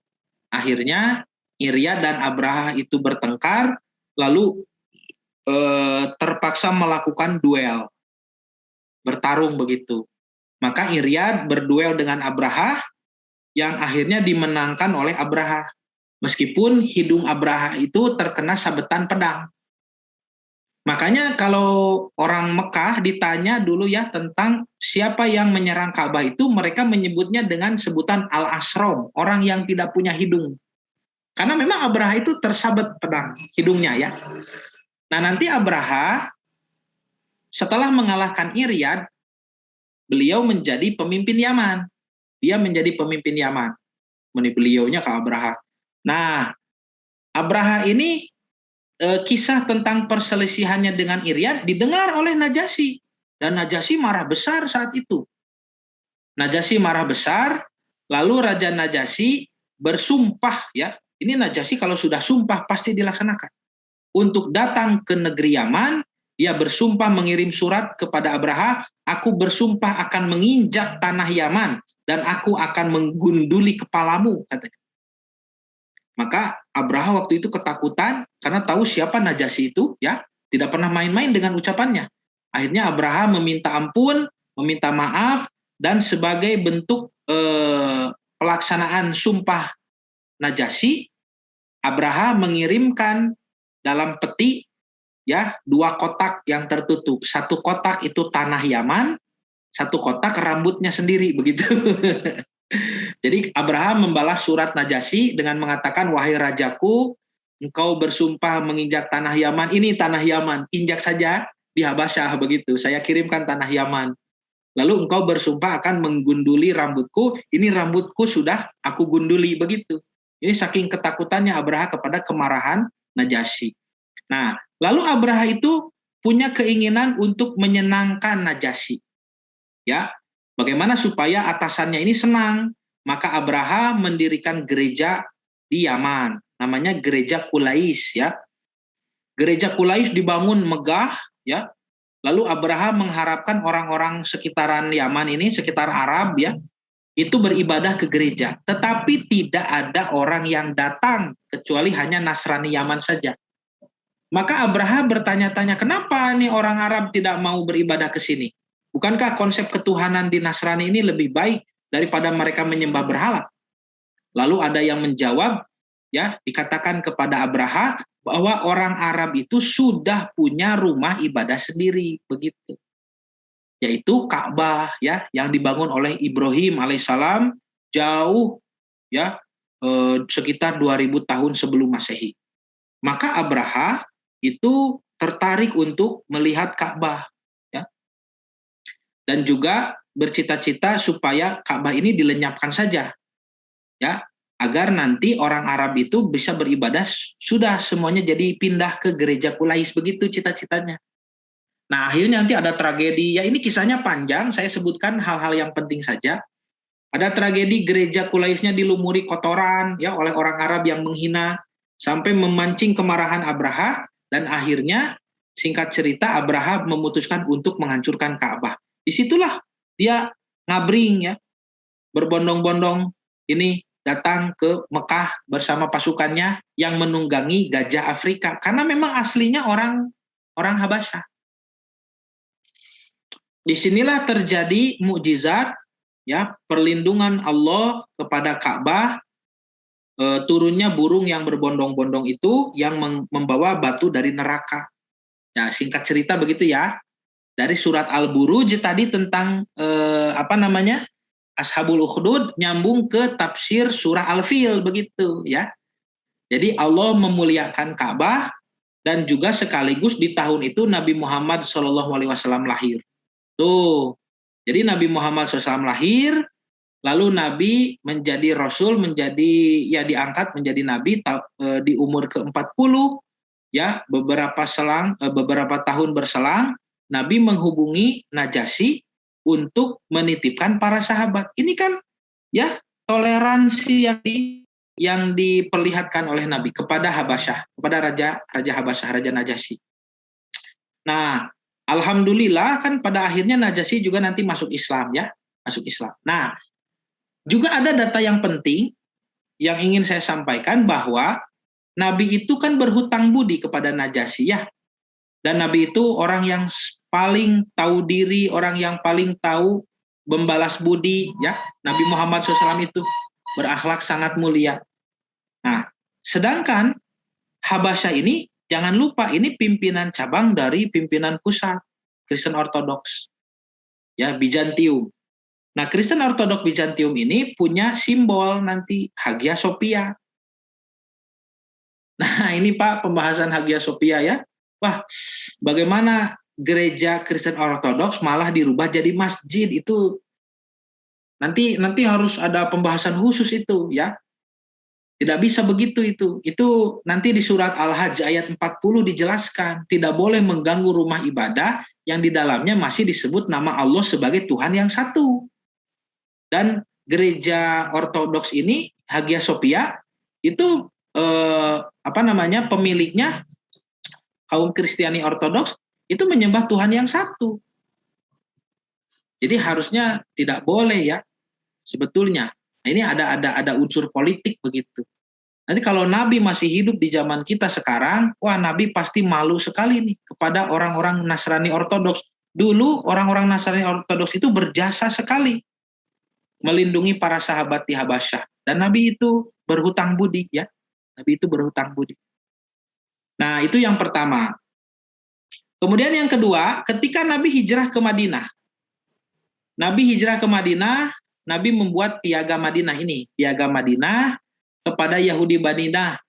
Akhirnya Iryad dan Abrahah itu bertengkar, lalu terpaksa melakukan duel, bertarung begitu. Maka Iryad berduel dengan Abrahah, yang akhirnya dimenangkan oleh Abrahah. Meskipun hidung Abrahah itu terkena sabetan pedang. Makanya kalau orang Mekah ditanya dulu, ya, tentang siapa yang menyerang Ka'bah itu, mereka menyebutnya dengan sebutan Al-Asrom, orang yang tidak punya hidung. Karena memang Abrahah itu tersabet pedang hidungnya, ya. Nah, nanti Abrahah setelah mengalahkan Iryad, beliau menjadi pemimpin Yaman. Dia menjadi pemimpin Yaman. Beliaunya ke Abrahah. Nah, Abrahah ini kisah tentang perselisihannya dengan Iryad didengar oleh Najasyi. Dan Najasyi marah besar saat itu. Najasyi marah besar, Lalu Raja Najasyi bersumpah, ya, ini Najasyi kalau sudah sumpah pasti dilaksanakan. Untuk datang ke negeri Yaman, dia bersumpah mengirim surat kepada Abraha, aku bersumpah akan menginjak tanah Yaman dan aku akan menggunduli kepalamu, katanya. Maka Abraha waktu itu ketakutan karena tahu siapa Najasyi itu, ya, tidak pernah main-main dengan ucapannya. Akhirnya Abraha meminta ampun, meminta maaf, dan sebagai bentuk pelaksanaan sumpah Najasyi, Abraha mengirimkan dalam peti, ya, 2 kotak yang tertutup. Satu kotak itu tanah Yaman, satu kotak rambutnya sendiri, begitu. Jadi Abraham membalas surat Najasyi dengan mengatakan, wahai rajaku, engkau bersumpah menginjak tanah Yaman, ini tanah Yaman, injak saja di Habasyah, begitu. Saya kirimkan tanah Yaman. Lalu engkau bersumpah akan menggunduli rambutku, ini rambutku sudah aku gunduli, begitu. Ini saking ketakutannya Abraha kepada kemarahan Najasyi. Nah, lalu Abraha itu punya keinginan untuk menyenangkan Najasyi. Ya, bagaimana supaya atasannya ini senang? Maka Abraha mendirikan gereja di Yaman, namanya Gereja Qulais, ya. Gereja Qulais dibangun megah, ya. Lalu Abraha mengharapkan orang-orang sekitaran Yaman ini, sekitar Arab, ya, itu beribadah ke gereja. Tetapi tidak ada orang yang datang kecuali hanya Nasrani Yaman saja. Maka Abraha bertanya-tanya, kenapa nih orang Arab tidak mau beribadah ke sini? Bukankah konsep ketuhanan di Nasrani ini lebih baik daripada mereka menyembah berhala? Lalu ada yang menjawab, ya, dikatakan kepada Abraha bahwa orang Arab itu sudah punya rumah ibadah sendiri, begitu. Yaitu Ka'bah, ya, yang dibangun oleh Ibrahim alaihissalam jauh, ya, sekitar 2000 tahun sebelum Masehi. Maka Abraha itu tertarik untuk melihat Ka'bah, ya. Dan juga bercita-cita supaya Ka'bah ini dilenyapkan saja, ya, agar nanti orang Arab itu bisa beribadah, sudah semuanya jadi pindah ke gereja Qulais, begitu cita-citanya. Nah, akhirnya nanti ada tragedi, ya, ini kisahnya panjang, saya sebutkan hal-hal yang penting saja. Ada tragedi gereja Qulaisnya dilumuri kotoran, ya, oleh orang Arab yang menghina, sampai memancing kemarahan Abraha, dan akhirnya singkat cerita Abraha memutuskan untuk menghancurkan Ka'bah. Disitulah dia ngabring, ya, berbondong-bondong ini datang ke Mekah bersama pasukannya yang menunggangi gajah Afrika, karena memang aslinya orang Habasyah. Disinilah terjadi mukjizat, ya, perlindungan Allah kepada Ka'bah, turunnya burung yang berbondong-bondong itu yang membawa batu dari neraka. Ya, singkat cerita begitu, ya. Dari surat Al-Buruj tadi tentang Ashabul Ukhdud nyambung ke tafsir surah Al-Fil, begitu, ya. Jadi Allah memuliakan Ka'bah, dan juga sekaligus di tahun itu Nabi Muhammad SAW lahir. Tuh. Jadi Nabi Muhammad SAW lahir, lalu Nabi menjadi Rasul, diangkat menjadi Nabi di umur ke-40, ya, beberapa tahun berselang, Nabi menghubungi Najasyi untuk menitipkan para sahabat. Ini kan, ya, toleransi yang diperlihatkan oleh Nabi kepada Habasyah, kepada Raja Habasyah, Raja Najasyi. Nah, alhamdulillah kan pada akhirnya Najasyi juga nanti masuk Islam, ya, masuk Islam. Nah, juga ada data yang penting yang ingin saya sampaikan, bahwa Nabi itu kan berhutang budi kepada Najasyi, ya. Dan Nabi itu orang yang paling tahu diri, orang yang paling tahu membalas budi, ya. Nabi Muhammad SAW itu berakhlak sangat mulia. Nah, sedangkan Habasyah ini, jangan lupa, ini pimpinan cabang dari pimpinan pusat Kristen Ortodoks, ya, Bizantium. Nah, Kristen Ortodoks Bizantium ini punya simbol nanti Hagia Sophia. Nah, ini Pak pembahasan Hagia Sophia, ya. Wah, bagaimana gereja Kristen Ortodoks malah dirubah jadi masjid, itu nanti harus ada pembahasan khusus itu, ya. Tidak bisa begitu itu. Itu nanti di surat Al-Hajj ayat 40 dijelaskan, tidak boleh mengganggu rumah ibadah yang di dalamnya masih disebut nama Allah sebagai Tuhan yang satu. Dan gereja Ortodoks ini, Hagia Sophia, itu pemiliknya kaum Kristiani Ortodoks itu menyembah Tuhan yang satu. Jadi harusnya tidak boleh ya sebetulnya. Nah, ini ada unsur politik begitu. Nanti kalau Nabi masih hidup di zaman kita sekarang, wah Nabi pasti malu sekali nih kepada orang-orang Nasrani Ortodoks. Dulu orang-orang Nasrani Ortodoks itu berjasa sekali melindungi para sahabat di Habasyah. Dan Nabi itu berhutang budi ya. Nabi itu berhutang budi. Nah, itu yang pertama. Kemudian yang kedua, ketika Nabi hijrah ke Madinah. Nabi hijrah ke Madinah, Nabi membuat piagam Madinah ini. Piagam Madinah kepada Yahudi Madinah,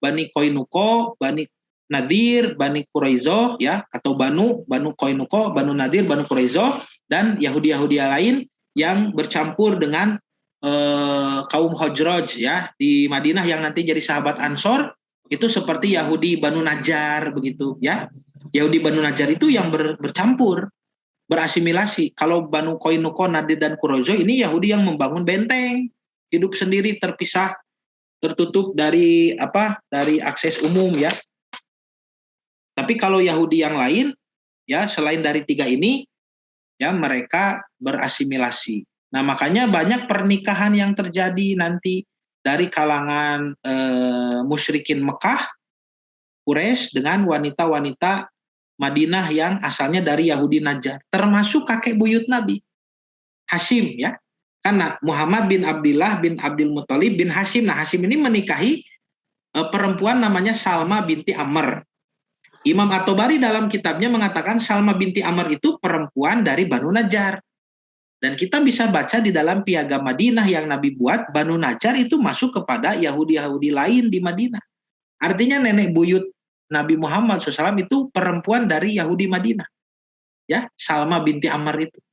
Bani Koinuko, Bani Nadir, Bani Quraizo, ya, atau Banu Koinuko, Banu Nadir, Banu Quraizo, dan Yahudi-Yahudi lain yang bercampur dengan kaum Khazraj ya di Madinah yang nanti jadi sahabat Ansor, itu seperti Yahudi Banu Najjar begitu ya. Yahudi Banu Najjar itu yang bercampur, berasimilasi. Kalau Banu Koinuko, Nadir, dan Quraizo ini Yahudi yang membangun benteng, hidup sendiri terpisah, tertutup dari akses umum ya. Tapi kalau Yahudi yang lain ya selain dari tiga ini ya mereka berasimilasi. Nah, makanya banyak pernikahan yang terjadi nanti dari kalangan musyrikin Mekah, Quraisy dengan wanita-wanita Madinah yang asalnya dari Yahudi Najjar, termasuk kakek buyut Nabi, Hashim ya. Karena Muhammad bin Abdullah bin Abdul Muthalib bin Hashim. Nah, Hashim ini menikahi perempuan namanya Salma binti Amr. Imam At-Tabari dalam kitabnya mengatakan Salma binti Amr itu perempuan dari Banu Najjar. Dan kita bisa baca di dalam piagam Madinah yang Nabi buat, Banu Najjar itu masuk kepada Yahudi-Yahudi lain di Madinah. Artinya nenek buyut Nabi Muhammad SAW itu perempuan dari Yahudi Madinah. Ya, Salma binti Amr itu.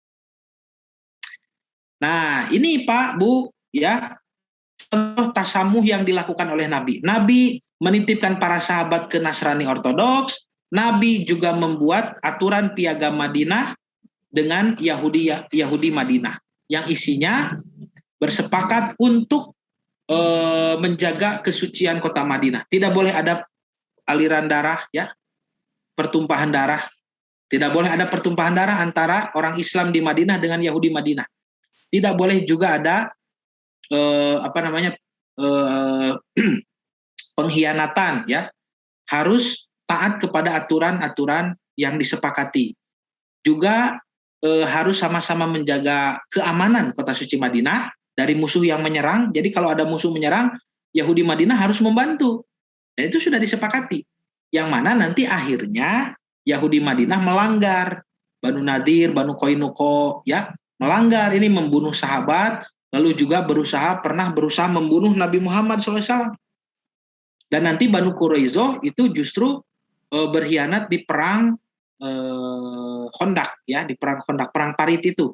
Nah, ini Pak, Bu, ya, contoh tasamuh yang dilakukan oleh Nabi. Nabi menitipkan para sahabat ke Nasrani Ortodoks. Nabi juga membuat aturan piagam Madinah dengan Yahudi Madinah yang isinya bersepakat untuk menjaga kesucian kota Madinah. Tidak boleh ada aliran darah, ya, pertumpahan darah. Tidak boleh ada pertumpahan darah antara orang Islam di Madinah dengan Yahudi Madinah. Tidak boleh juga ada pengkhianatan, ya. Harus taat kepada aturan-aturan yang disepakati. Juga harus sama-sama menjaga keamanan kota suci Madinah dari musuh yang menyerang. Jadi kalau ada musuh menyerang, Yahudi Madinah harus membantu. Dan itu sudah disepakati. Yang mana nanti akhirnya Yahudi Madinah melanggar. Banu Nadir, Banu Koinuko, ya, melanggar ini, membunuh sahabat, lalu juga pernah berusaha membunuh Nabi Muhammad SAW. Dan nanti Banu Quraizo itu justru berkhianat di perang Khandaq, ya, di perang Khandaq, perang Parit itu,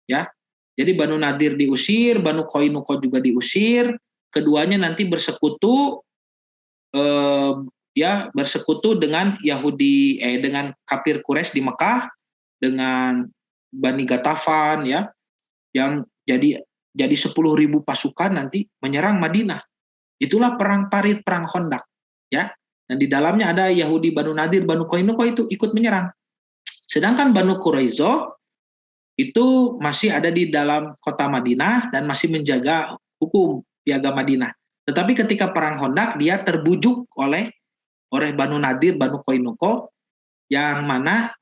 ya. Jadi Banu Nadir diusir, Banu Koinuko juga diusir, keduanya nanti bersekutu, bersekutu dengan dengan kafir Quraisy di Mekah, dengan Bani Ghatafan, ya, yang jadi 10.000 pasukan nanti menyerang Madinah. Itulah perang Parit, perang Khandaq, ya. Dan di dalamnya ada Yahudi Banu Nadir, Banu Koinuko itu ikut menyerang. Sedangkan Banu Quraizo itu masih ada di dalam kota Madinah dan masih menjaga hukum piagam Madinah. Tetapi ketika perang Khandaq dia terbujuk oleh Banu Nadir, Banu Koinuko, yang mana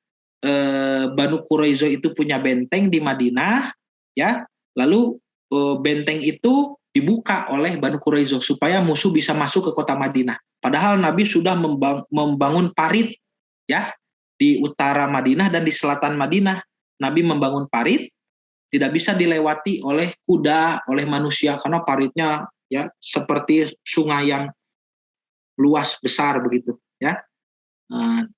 Banu Quraizo itu punya benteng di Madinah, ya. Lalu benteng itu dibuka oleh Banu Quraizo supaya musuh bisa masuk ke kota Madinah. Padahal Nabi sudah membangun parit, ya, di utara Madinah dan di selatan Madinah. Nabi membangun parit, tidak bisa dilewati oleh kuda, oleh manusia, karena paritnya, ya, seperti sungai yang luas besar begitu, ya.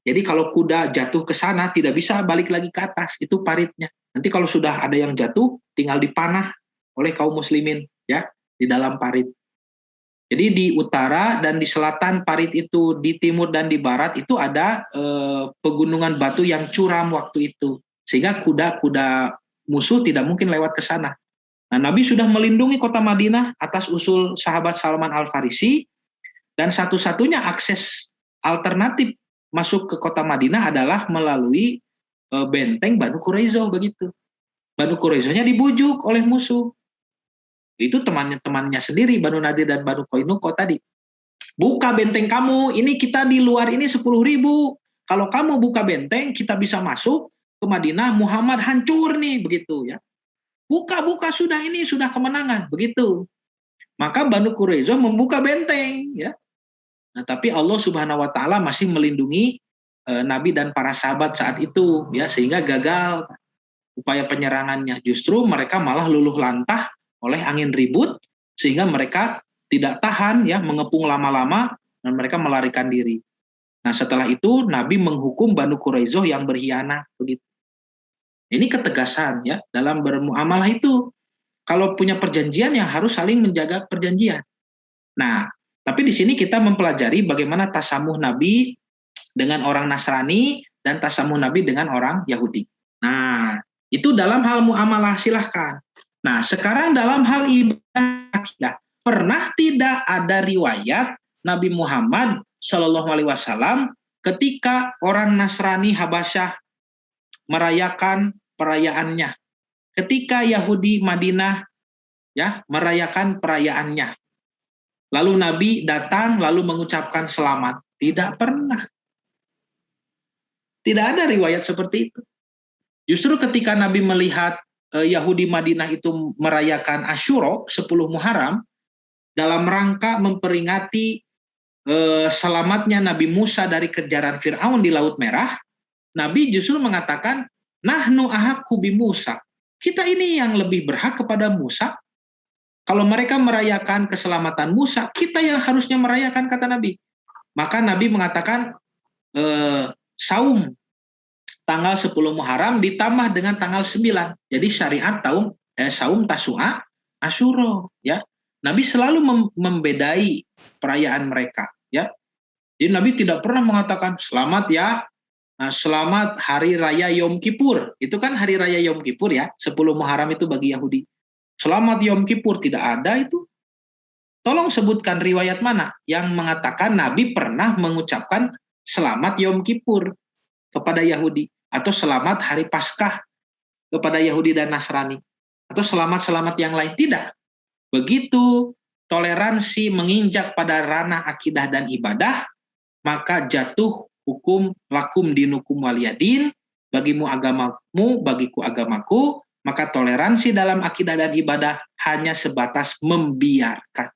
Jadi kalau kuda jatuh ke sana tidak bisa balik lagi ke atas, itu paritnya. Nanti kalau sudah ada yang jatuh tinggal dipanah oleh kaum muslimin, ya, di dalam parit. Jadi di utara dan di selatan parit itu, di timur dan di barat itu ada pegunungan batu yang curam waktu itu, sehingga kuda-kuda musuh tidak mungkin lewat ke sana. Nah, Nah, Nabi sudah melindungi kota Madinah atas usul sahabat Salman Al-Farisi, dan satu-satunya akses alternatif masuk ke kota Madinah adalah melalui benteng Banu Quraizoh begitu. Banu Quraizohnya dibujuk oleh musuh. Itu temannya sendiri, Banu Nadir dan Banu Qainuqa tadi. Buka benteng kamu, ini kita di luar ini 10.000. Kalau kamu buka benteng, kita bisa masuk ke Madinah, Muhammad hancur nih, begitu ya. Buka sudah, ini sudah kemenangan, begitu. Maka Banu Quraizoh membuka benteng, ya. Nah, tapi Allah Subhanahu wa taala masih melindungi Nabi dan para sahabat saat itu, ya, sehingga gagal upaya penyerangannya. Justru mereka malah luluh lantah oleh angin ribut, sehingga mereka tidak tahan, ya, mengepung lama-lama, dan mereka melarikan diri. Nah, setelah itu Nabi menghukum Banu Quraizoh yang berkhianat, begitu. Ini ketegasan, ya, dalam bermuamalah itu. Kalau punya perjanjian, ya harus saling menjaga perjanjian. Nah, tapi di sini kita mempelajari bagaimana tasamuh Nabi dengan orang Nasrani dan tasamuh Nabi dengan orang Yahudi. Nah, itu dalam hal muamalah, silahkan. Nah, sekarang dalam hal ibadah, pernah tidak ada riwayat Nabi Muhammad Shallallahu Alaihi Wasallam ketika orang Nasrani Habasyah merayakan perayaannya, ketika Yahudi Madinah, ya, merayakan perayaannya, lalu Nabi datang lalu mengucapkan selamat? Tidak pernah. Tidak ada riwayat seperti itu. Justru ketika Nabi melihat Yahudi Madinah itu merayakan Asyura 10 Muharram dalam rangka memperingati selamatnya Nabi Musa dari kejaran Fir'aun di Laut Merah, Nabi justru mengatakan, nahnu ahaqqu bi Musa. Kita ini yang lebih berhak kepada Musa. Kalau mereka merayakan keselamatan Musa, kita yang harusnya merayakan, kata Nabi. Maka Nabi mengatakan saum tanggal 10 Muharram ditambah dengan tanggal 9. Jadi syariat saum Tasu'a Asyura, ya. Nabi selalu membedai perayaan mereka, ya. Jadi Nabi tidak pernah mengatakan selamat ya, selamat hari raya Yom Kippur. Itu kan hari raya Yom Kippur, ya. 10 Muharram itu bagi Yahudi. Selamat Yom Kippur, tidak ada itu. Tolong sebutkan riwayat mana yang mengatakan Nabi pernah mengucapkan selamat Yom Kippur kepada Yahudi, atau selamat hari Paskah kepada Yahudi dan Nasrani, atau selamat-selamat yang lain. Tidak. Begitu toleransi menginjak pada ranah akidah dan ibadah, maka jatuh hukum lakum dinukum waliyadin, bagimu agamamu, bagiku agamaku. Maka toleransi dalam akidah dan ibadah hanya sebatas membiarkan.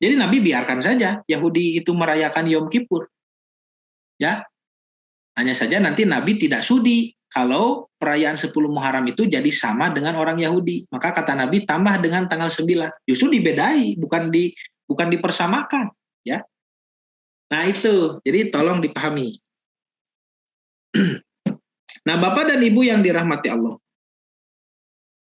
Jadi Nabi biarkan saja Yahudi itu merayakan Yom Kippur, ya. Hanya saja nanti Nabi tidak sudi kalau perayaan 10 Muharram itu jadi sama dengan orang Yahudi. Maka kata Nabi tambah dengan tanggal 9. Justru dibedai, bukan dipersamakan, ya. Nah, itu. Jadi tolong dipahami. Nah, Bapak dan Ibu yang dirahmati Allah,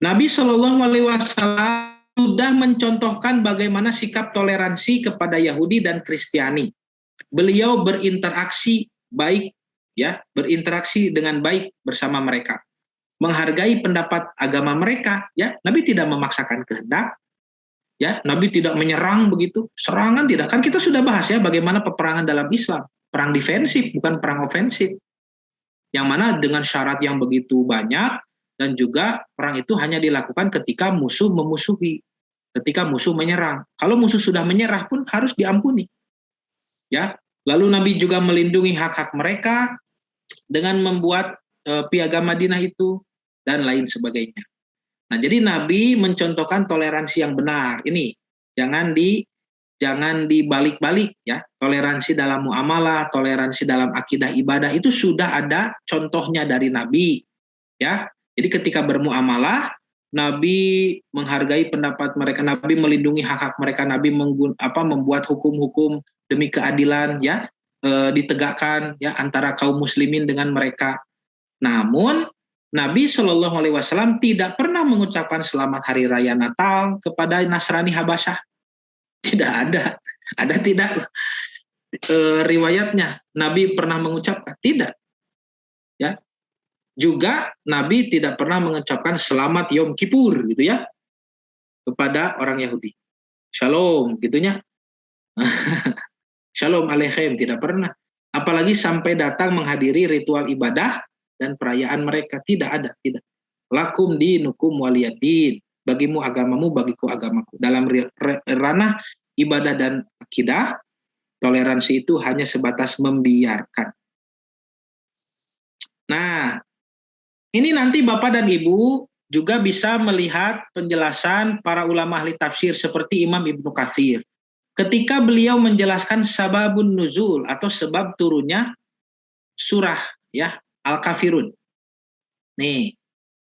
Nabi Shallallahu Alaihi Wasallam sudah mencontohkan bagaimana sikap toleransi kepada Yahudi dan Kristiani. Beliau berinteraksi baik, ya, berinteraksi dengan baik bersama mereka, menghargai pendapat agama mereka, ya. Nabi tidak memaksakan kehendak, ya. Nabi tidak menyerang begitu, serangan tidak. Kan kita sudah bahas, ya, bagaimana peperangan dalam Islam, perang defensif bukan perang ofensif, yang mana dengan syarat yang begitu banyak, dan juga perang itu hanya dilakukan ketika musuh memusuhi, ketika musuh menyerang. Kalau musuh sudah menyerah pun harus diampuni, ya. Lalu Nabi juga melindungi hak-hak mereka dengan membuat piagam Madinah itu dan lain sebagainya. Nah, jadi Nabi mencontohkan toleransi yang benar. Ini jangan dibalik-balik, ya. Toleransi dalam muamalah, toleransi dalam akidah ibadah itu sudah ada contohnya dari Nabi, ya. Jadi ketika bermuamalah, Nabi menghargai pendapat mereka, Nabi melindungi hak-hak mereka, Nabi membuat hukum-hukum demi keadilan, ya, ditegakkan, ya, antara kaum muslimin dengan mereka. Namun Nabi Shallallahu Alaihi Wasallam tidak pernah mengucapkan selamat hari raya Natal kepada Nasrani Habasyah. Tidak ada tidak riwayatnya Nabi pernah mengucapkan, tidak, ya. Juga Nabi tidak pernah mengucapkan selamat Yom Kippur gitu ya kepada orang Yahudi. Shalom gitunya. Shalom Aleichem, tidak pernah. Apalagi sampai datang menghadiri ritual ibadah dan perayaan mereka. Tidak ada, tidak. Lakum dinukum waliyadin. Bagimu agamamu, bagiku agamaku. Dalam ranah ibadah dan akidah, toleransi itu hanya sebatas membiarkan. Nah, ini nanti Bapak dan Ibu juga bisa melihat penjelasan para ulama ahli tafsir seperti Imam Ibnu Katsir. Ketika beliau menjelaskan sababun nuzul atau sebab turunnya surah ya Al-Kafirun. Nih,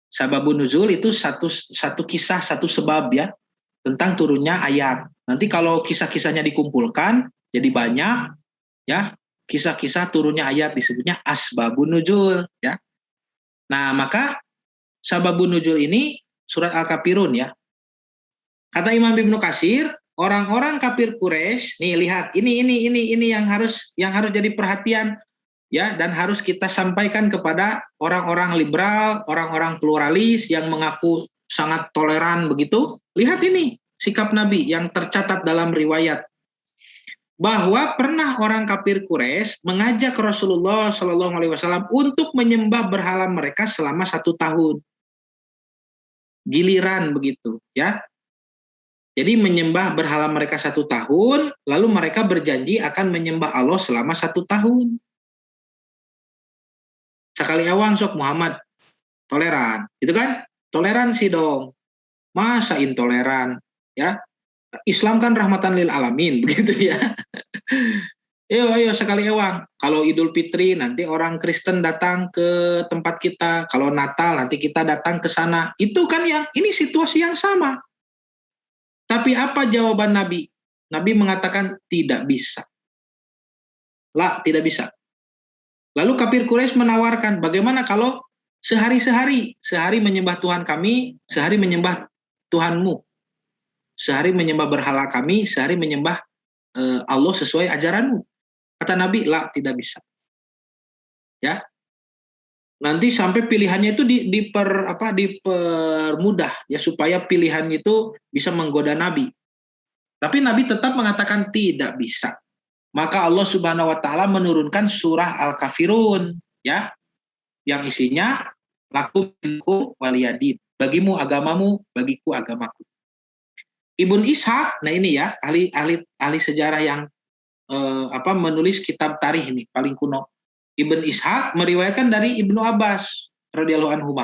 sababun nuzul itu satu kisah, satu sebab ya tentang turunnya ayat. Nanti kalau kisah-kisahnya dikumpulkan jadi banyak ya, kisah-kisah turunnya ayat disebutnya asbabun nuzul ya. Nah, maka sababun nuzul ini surat Al-Kafirun ya. Kata Imam Ibnu Katsir, orang-orang kafir Quraisy, nih lihat, ini yang harus jadi perhatian ya, dan harus kita sampaikan kepada orang-orang liberal, orang-orang pluralis yang mengaku sangat toleran begitu. Lihat ini sikap Nabi yang tercatat dalam riwayat, bahwa pernah orang kafir Quraisy mengajak Rasulullah Shallallahu Alaihi Wasallam untuk menyembah berhala mereka selama 1 tahun. Giliran begitu ya. Jadi menyembah berhala mereka 1 tahun, lalu mereka berjanji akan menyembah Allah selama 1 tahun. Sekali awang sok Muhammad toleran, itu kan? Toleransi dong. Masa intoleran, ya? Islam kan rahmatan lil alamin, begitu ya. Ayo sekali awang. Kalau Idul Fitri nanti orang Kristen datang ke tempat kita, kalau Natal nanti kita datang ke sana. Itu kan ini situasi yang sama. Tapi apa jawaban Nabi? Nabi mengatakan tidak bisa. Lah, tidak bisa. Lalu kafir Quraisy menawarkan, bagaimana kalau sehari menyembah Tuhan kami, sehari menyembah Tuhanmu. Sehari menyembah berhala kami, sehari menyembah Allah sesuai ajaranmu. Kata Nabi, lah, tidak bisa. Ya. Nanti sampai pilihannya itu dipermudah ya, supaya pilihan itu bisa menggoda Nabi. Tapi Nabi tetap mengatakan tidak bisa. Maka Allah Subhanahu wa taala menurunkan surah Al-Kafirun ya, yang isinya lakum dinukum waliyadin. Bagimu agamamu, bagiku agamaku. Ibn Ishaq, nah ini ya ahli sejarah yang menulis kitab tarikh ini paling kuno. Ibn Ishaq meriwayatkan dari Ibnu Abbas radhiyallahu anhu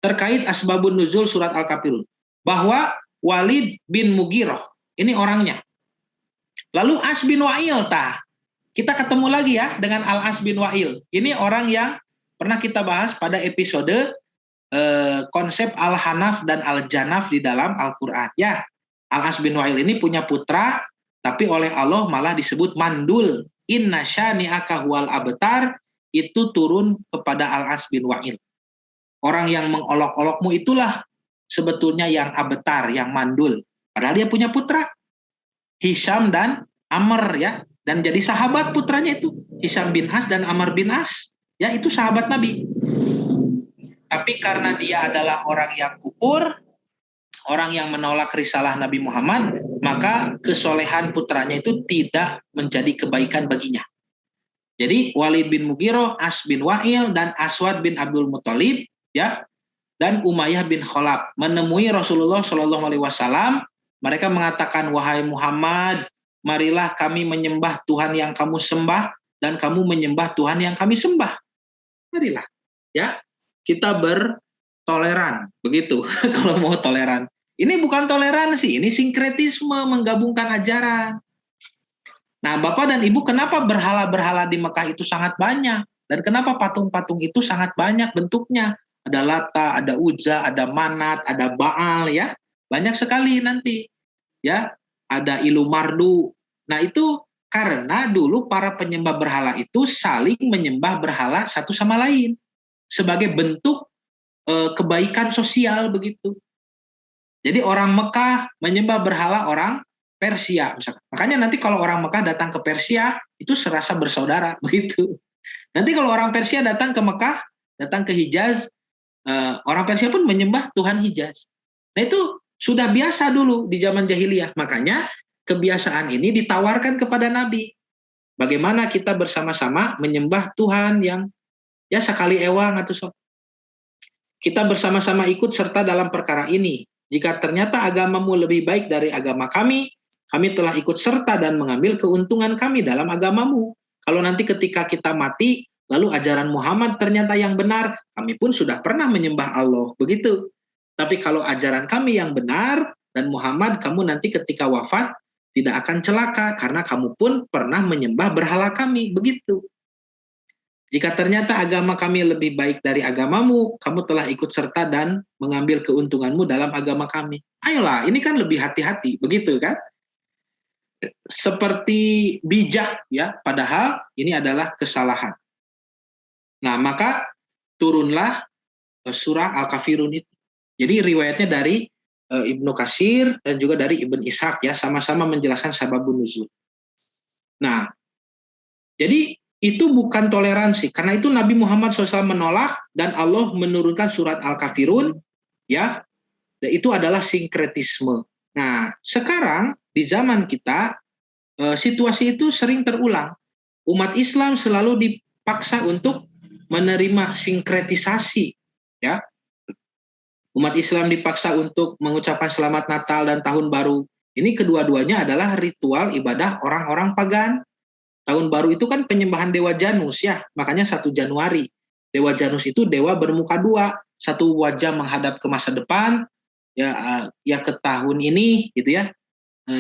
terkait asbabun nuzul surat Al-Kafirun, bahwa Walid bin Mughirah ini orangnya. Lalu As bin Wa'il kita ketemu lagi ya dengan Al-As bin Wa'il. Ini orang yang pernah kita bahas pada episode konsep Al-Hanaf dan Al-Janaf di dalam Al-Qur'an. Ya, Al-As bin Wa'il ini punya putra, tapi oleh Allah malah disebut mandul. Inna syani'aka huwal abtar, itu turun kepada Al-As bin Wa'il. Orang yang mengolok-olokmu itulah sebetulnya yang abtar, yang mandul. Padahal dia punya putra, Hisham dan Amr ya, dan jadi sahabat putranya itu, Hisham bin As dan Amr bin As. Ya, itu sahabat Nabi. Tapi karena dia adalah orang yang kufur, orang yang menolak risalah Nabi Muhammad, maka kesolehan putranya itu tidak menjadi kebaikan baginya. Jadi Walid bin Mughirah, As bin Wa'il, dan Aswad bin Abdul Muthalib ya, dan Umayyah bin Khalaf menemui Rasulullah Shallallahu Alaihi Wasallam. Mereka mengatakan, wahai Muhammad, marilah kami menyembah Tuhan yang kamu sembah dan kamu menyembah Tuhan yang kami sembah. Marilah ya, kita bertoleran begitu. Kalau mau toleran, ini bukan toleransi, ini sinkretisme, menggabungkan ajaran. Nah, Bapak dan Ibu, kenapa berhala-berhala di Mekah itu sangat banyak? Dan kenapa patung-patung itu sangat banyak bentuknya? Ada Lata, ada Uzza, ada Manat, ada Baal ya. Banyak sekali nanti. Ya, ada Ilumardu. Nah, itu karena dulu para penyembah berhala itu saling menyembah berhala satu sama lain sebagai bentuk kebaikan sosial begitu. Jadi orang Mekah menyembah berhala orang Persia misalkan. Makanya nanti kalau orang Mekah datang ke Persia itu serasa bersaudara begitu. Nanti kalau orang Persia datang ke Mekah datang ke Hijaz, orang Persia pun menyembah Tuhan Hijaz. Nah itu sudah biasa dulu di zaman jahiliyah. Makanya kebiasaan ini ditawarkan kepada Nabi. Bagaimana kita bersama-sama menyembah Tuhan yang ya sekali ewang atau sok. Kita bersama-sama ikut serta dalam perkara ini. Jika ternyata agamamu lebih baik dari agama kami telah ikut serta dan mengambil keuntungan kami dalam agamamu. Kalau nanti ketika kita mati, lalu ajaran Muhammad ternyata yang benar, kami pun sudah pernah menyembah Allah. Begitu. Tapi kalau ajaran kami yang benar dan Muhammad, kamu nanti ketika wafat tidak akan celaka karena kamu pun pernah menyembah berhala kami. Begitu. Jika ternyata agama kami lebih baik dari agamamu, kamu telah ikut serta dan mengambil keuntunganmu dalam agama kami. Ayolah, ini kan lebih hati-hati, begitu kan? Seperti bijak ya, padahal ini adalah kesalahan. Nah, maka turunlah surah Al-Kafirun itu. Jadi riwayatnya dari Ibnu Katsir dan juga dari Ibn Ishaq ya, sama-sama menjelaskan sababun nuzul. Nah, jadi itu bukan toleransi, karena itu Nabi Muhammad SAW menolak dan Allah menurunkan surat Al-Kafirun, ya, dan itu adalah sinkretisme. Nah, sekarang di zaman kita situasi itu sering terulang. Umat Islam selalu dipaksa untuk menerima sinkretisasi, ya. Umat Islam dipaksa untuk mengucapkan selamat Natal dan Tahun Baru. Ini kedua-duanya adalah ritual ibadah orang-orang pagan. Tahun baru itu kan penyembahan Dewa Janus ya, makanya 1 Januari. Dewa Janus itu dewa bermuka dua, satu wajah menghadap ke masa depan, ya ke tahun ini gitu ya,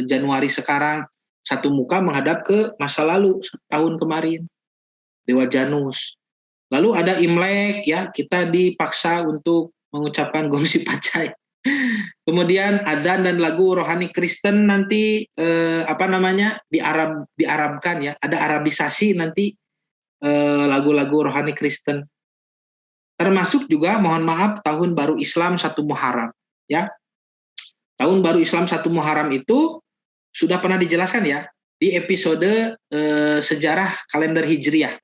Januari sekarang, satu muka menghadap ke masa lalu, tahun kemarin, Dewa Janus. Lalu ada Imlek ya, kita dipaksa untuk mengucapkan gongsi pacai. Kemudian adzan dan lagu rohani Kristen nanti diarabkan ya, ada arabisasi nanti lagu-lagu rohani Kristen. Termasuk juga mohon maaf tahun baru Islam 1 Muharram ya. Tahun baru Islam 1 Muharram itu sudah pernah dijelaskan ya di episode sejarah kalender Hijriah.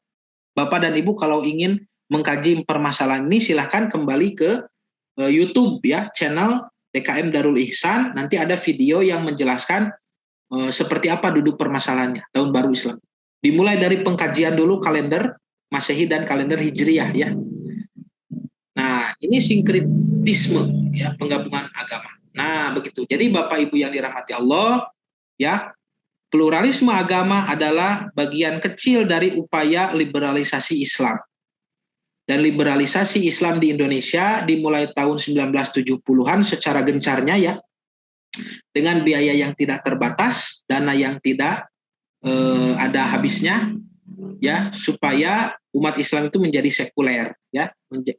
Bapak dan Ibu kalau ingin mengkaji permasalahan ini silahkan kembali ke YouTube ya, channel DKM Darul Ihsan, nanti ada video yang menjelaskan seperti apa duduk permasalahannya tahun baru Islam. Dimulai dari pengkajian dulu kalender Masehi dan kalender Hijriah ya. Nah, ini sinkretisme ya, penggabungan agama. Nah, begitu. Jadi Bapak Ibu yang dirahmati Allah ya, pluralisme agama adalah bagian kecil dari upaya liberalisasi Islam. Dan liberalisasi Islam di Indonesia dimulai tahun 1970-an secara gencarnya ya, dengan biaya yang tidak terbatas, dana yang tidak ada habisnya, ya, supaya umat Islam itu menjadi sekuler, ya,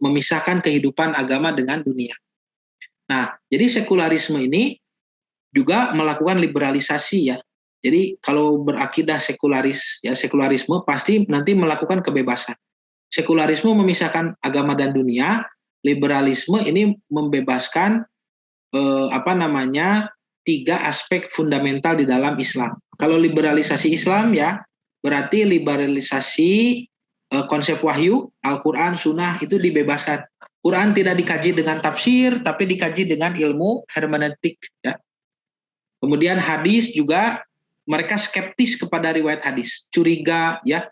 memisahkan kehidupan agama dengan dunia. Nah, jadi sekularisme ini juga melakukan liberalisasi ya. Jadi kalau berakidah sekularis, ya sekularisme pasti nanti melakukan kebebasan. Sekularisme memisahkan agama dan dunia, liberalisme ini membebaskan 3 aspek fundamental di dalam Islam. Kalau liberalisasi Islam ya berarti liberalisasi konsep wahyu, Al-Quran, Sunnah itu dibebaskan. Quran tidak dikaji dengan tafsir, tapi dikaji dengan ilmu hermeneutik ya. Kemudian hadis juga mereka skeptis kepada riwayat hadis, curiga ya.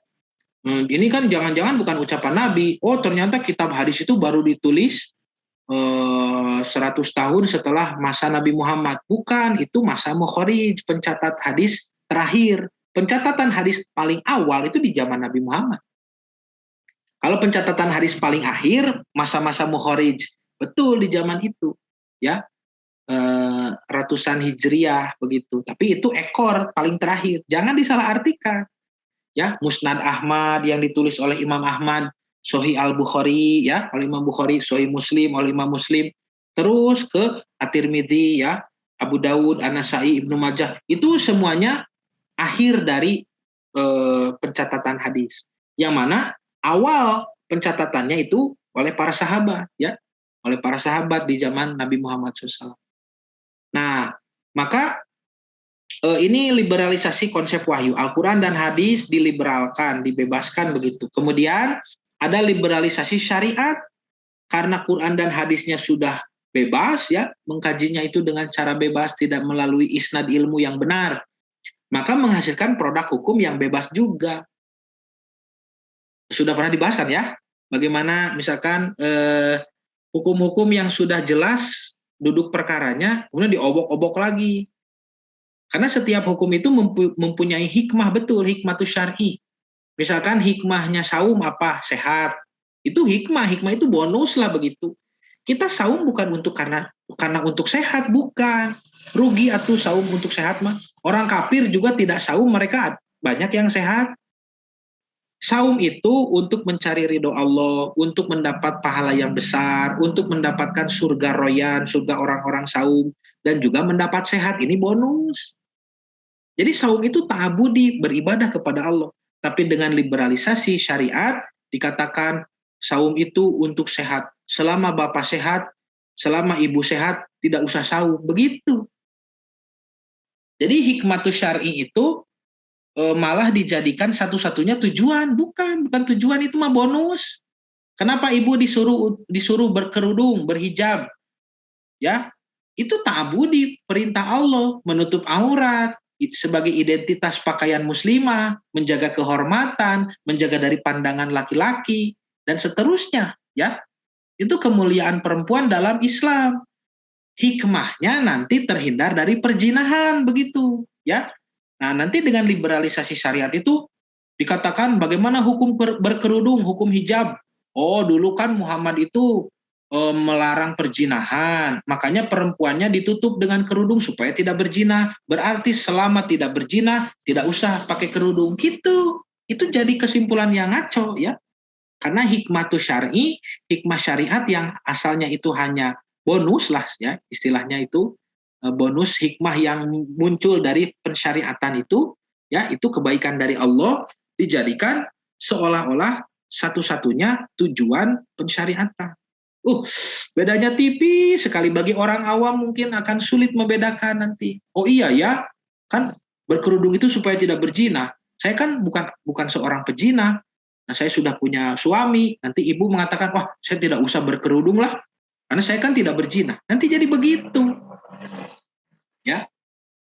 Ini kan jangan-jangan bukan ucapan Nabi. Oh, ternyata kitab hadis itu baru ditulis 100 tahun setelah masa Nabi Muhammad. Bukan, itu masa Mukharij, pencatat hadis terakhir. Pencatatan hadis paling awal itu di zaman Nabi Muhammad. Kalau pencatatan hadis paling akhir, masa-masa Mukharij, betul di zaman itu. Ya, ratusan Hijriah begitu. Tapi itu ekor paling terakhir. Jangan disalahartikan. Ya, Musnad Ahmad yang ditulis oleh Imam Ahmad, Sahih Al-Bukhari ya, oleh Imam Bukhari, Sahih Muslim oleh Imam Muslim, terus ke At-Tirmidzi ya, Abu Dawud, An-Nasai, Ibnu Majah, itu semuanya akhir dari pencatatan hadis. Yang mana awal pencatatannya itu oleh para sahabat ya, oleh para sahabat di zaman Nabi Muhammad SAW. Nah, maka ini liberalisasi konsep wahyu. Al-Quran dan hadis diliberalkan, dibebaskan begitu. Kemudian Ada liberalisasi syariat karena Quran dan hadisnya sudah bebas ya, mengkajinya itu dengan cara bebas tidak melalui isnad ilmu yang benar, maka menghasilkan produk hukum yang bebas juga. Sudah pernah dibahas kan ya, bagaimana misalkan hukum-hukum yang sudah jelas duduk perkaranya kemudian diobok-obok lagi. Karena setiap hukum itu mempunyai hikmah, betul, hikmatus syar'i. Misalkan hikmahnya saum apa? Sehat. Itu hikmah itu bonus lah begitu. Kita saum bukan untuk karena untuk sehat, bukan. Rugi atuh saum untuk sehat mah. Orang kafir juga tidak saum, mereka banyak yang sehat. Saum itu untuk mencari ridho Allah, untuk mendapat pahala yang besar, untuk mendapatkan surga royan, surga orang-orang saum, dan juga mendapat sehat. Ini bonus. Jadi saum itu ta'abudi, beribadah kepada Allah. Tapi dengan liberalisasi syariat, dikatakan saum itu untuk sehat. Selama bapak sehat, selama ibu sehat, tidak usah saum. Begitu. Jadi hikmatus syar'i itu malah dijadikan satu-satunya tujuan. Bukan tujuan, itu mah bonus. Kenapa ibu disuruh berkerudung, berhijab? Ya, itu ta'abudi, perintah Allah, menutup aurat, sebagai identitas pakaian muslimah, menjaga kehormatan, menjaga dari pandangan laki-laki, dan seterusnya. Ya, itu kemuliaan perempuan dalam Islam. Hikmahnya nanti terhindar dari perzinahan, begitu. Ya, nah nanti dengan liberalisasi syariat itu dikatakan bagaimana hukum berkerudung, hukum hijab. Oh, dulu kan Muhammad itu melarang perzinahan, makanya perempuannya ditutup dengan kerudung supaya tidak berzina. Berarti selama tidak berzina, tidak usah pakai kerudung. Gitu. Itu jadi kesimpulan yang ngaco ya. Karena hikmatus syar'i, hikmah syariat yang asalnya itu hanya bonus lah ya, istilahnya itu bonus, hikmah yang muncul dari pensyariatan itu ya, itu kebaikan dari Allah dijadikan seolah-olah satu-satunya tujuan pensyariatan. Bedanya tipis sekali, bagi orang awam mungkin akan sulit membedakan nanti. Oh iya ya, kan berkerudung itu supaya tidak berzina. Saya kan bukan seorang pezina. Nah, saya sudah punya suami. Nanti ibu mengatakan, wah saya tidak usah berkerudung lah, karena saya kan tidak berzina. Nanti jadi begitu. Ya,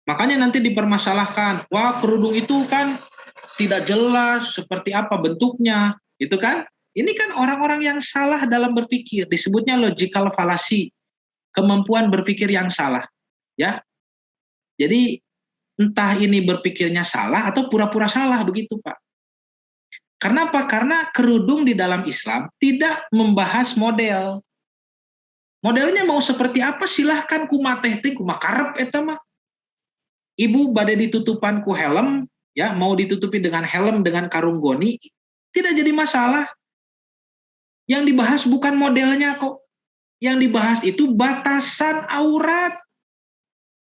makanya nanti dipermasalahkan, wah kerudung itu kan tidak jelas seperti apa bentuknya, itu kan. Ini kan orang-orang yang salah dalam berpikir, disebutnya logical fallacy, kemampuan berpikir yang salah. Ya, jadi entah ini berpikirnya salah atau pura-pura salah begitu, Pak. Karena apa? Karena kerudung di dalam Islam tidak membahas model. Modelnya mau seperti apa silahkan, kumateh teh kumakarep eta mah. Ibu badai ditutupan ku helm, ya mau ditutupi dengan helm dengan karung goni, tidak jadi masalah. Yang dibahas bukan modelnya kok. Yang dibahas itu batasan aurat.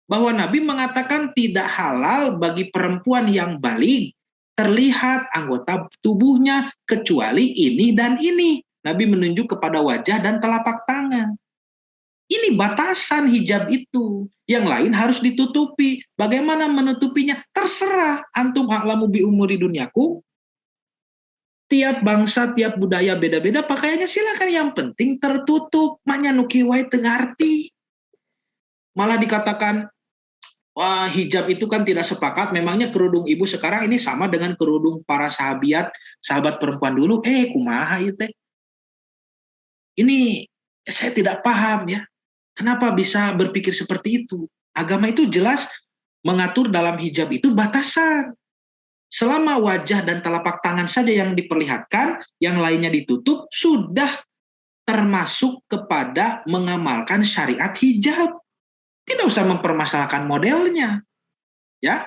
Bahwa Nabi mengatakan tidak halal bagi perempuan yang baligh terlihat anggota tubuhnya kecuali ini dan ini. Nabi menunjuk kepada wajah dan telapak tangan. Ini batasan hijab itu. Yang lain harus ditutupi. Bagaimana menutupinya? Terserah. Antum a'lamu bi umuri dunyaku. Tiap bangsa, tiap budaya beda-beda pakaiannya, silakan. Yang penting tertutup. Manya nuki wae teu ngarti. Malah dikatakan, wah hijab itu kan tidak sepakat. Memangnya kerudung ibu sekarang ini sama dengan kerudung para sahabat perempuan dulu? Kumaha ieu teh? Ini saya tidak paham ya. Kenapa bisa berpikir seperti itu? Agama itu jelas mengatur dalam hijab itu batasan. Selama wajah dan telapak tangan saja yang diperlihatkan, yang lainnya ditutup, sudah termasuk kepada mengamalkan syariat hijab. Tidak usah mempermasalahkan modelnya. Ya,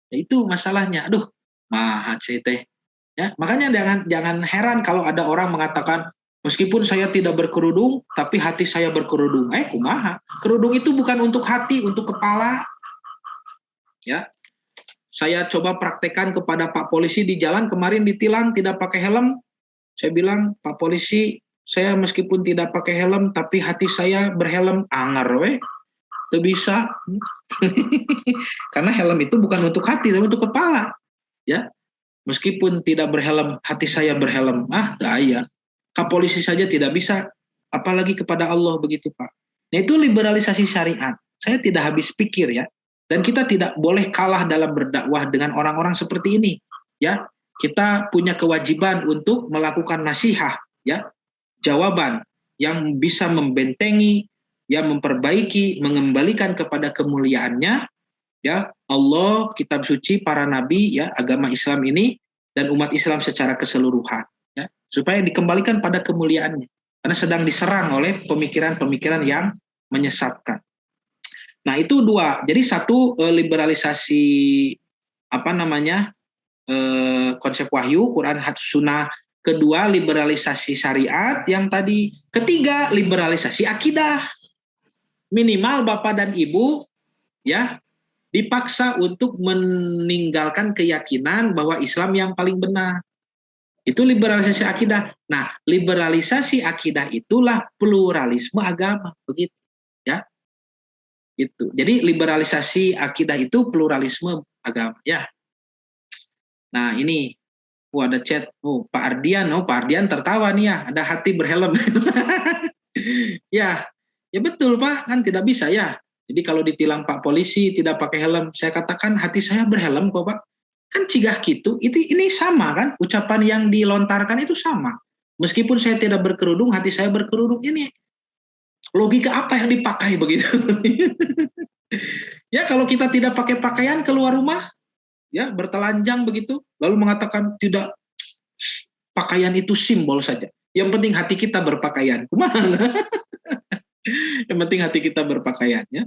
itu masalahnya. Aduh, mahat sih teh. Ya, makanya jangan heran kalau ada orang mengatakan, meskipun saya tidak berkerudung, tapi hati saya berkerudung. Kumaha? Kerudung itu bukan untuk hati, untuk kepala. Ya, saya coba praktekkan kepada Pak Polisi di jalan kemarin, ditilang tidak pakai helm. Saya bilang, Pak Polisi, saya meskipun tidak pakai helm, tapi hati saya berhelm. Angar weh, itu bisa. Karena helm itu bukan untuk hati, tapi untuk kepala. Ya, meskipun tidak berhelm, hati saya berhelm. Daya. Polisi saja tidak bisa, apalagi kepada Allah begitu Pak. Nah itu liberalisasi syariat. Saya tidak habis pikir ya. Dan kita tidak boleh kalah dalam berdakwah dengan orang-orang seperti ini. Ya, kita punya kewajiban untuk melakukan nasihat, ya, jawaban yang bisa membentengi, yang memperbaiki, mengembalikan kepada kemuliaannya, ya Allah, kitab suci, para nabi, ya agama Islam ini dan umat Islam secara keseluruhan, ya supaya dikembalikan pada kemuliaannya karena sedang diserang oleh pemikiran-pemikiran yang menyesatkan. Nah itu dua. Jadi satu liberalisasi konsep wahyu, Quran, hadis, sunnah. Kedua liberalisasi syariat. Yang tadi ketiga liberalisasi akidah. Minimal bapak dan ibu ya dipaksa untuk meninggalkan keyakinan bahwa Islam yang paling benar. Itu liberalisasi akidah. Nah, liberalisasi akidah itulah pluralisme agama, begitu ya. Itu. Jadi liberalisasi akidah itu pluralisme agama ya. Nah, ini ada chat. Pak Ardian, Pak Ardian tertawa nih ya, ada hati berhelm. Ya betul Pak, kan tidak bisa ya. Jadi kalau ditilang Pak polisi tidak pakai helm, saya katakan hati saya berhelm kok Pak. Kan cigah gitu, ini sama kan, ucapan yang dilontarkan itu sama. Meskipun saya tidak berkerudung, hati saya berkerudung, ini logika apa yang dipakai begitu? Ya kalau kita tidak pakai pakaian keluar rumah, ya bertelanjang begitu, lalu mengatakan tidak, pakaian itu simbol saja. Yang penting hati kita berpakaian. Kemana? Yang penting hati kita berpakaian ya.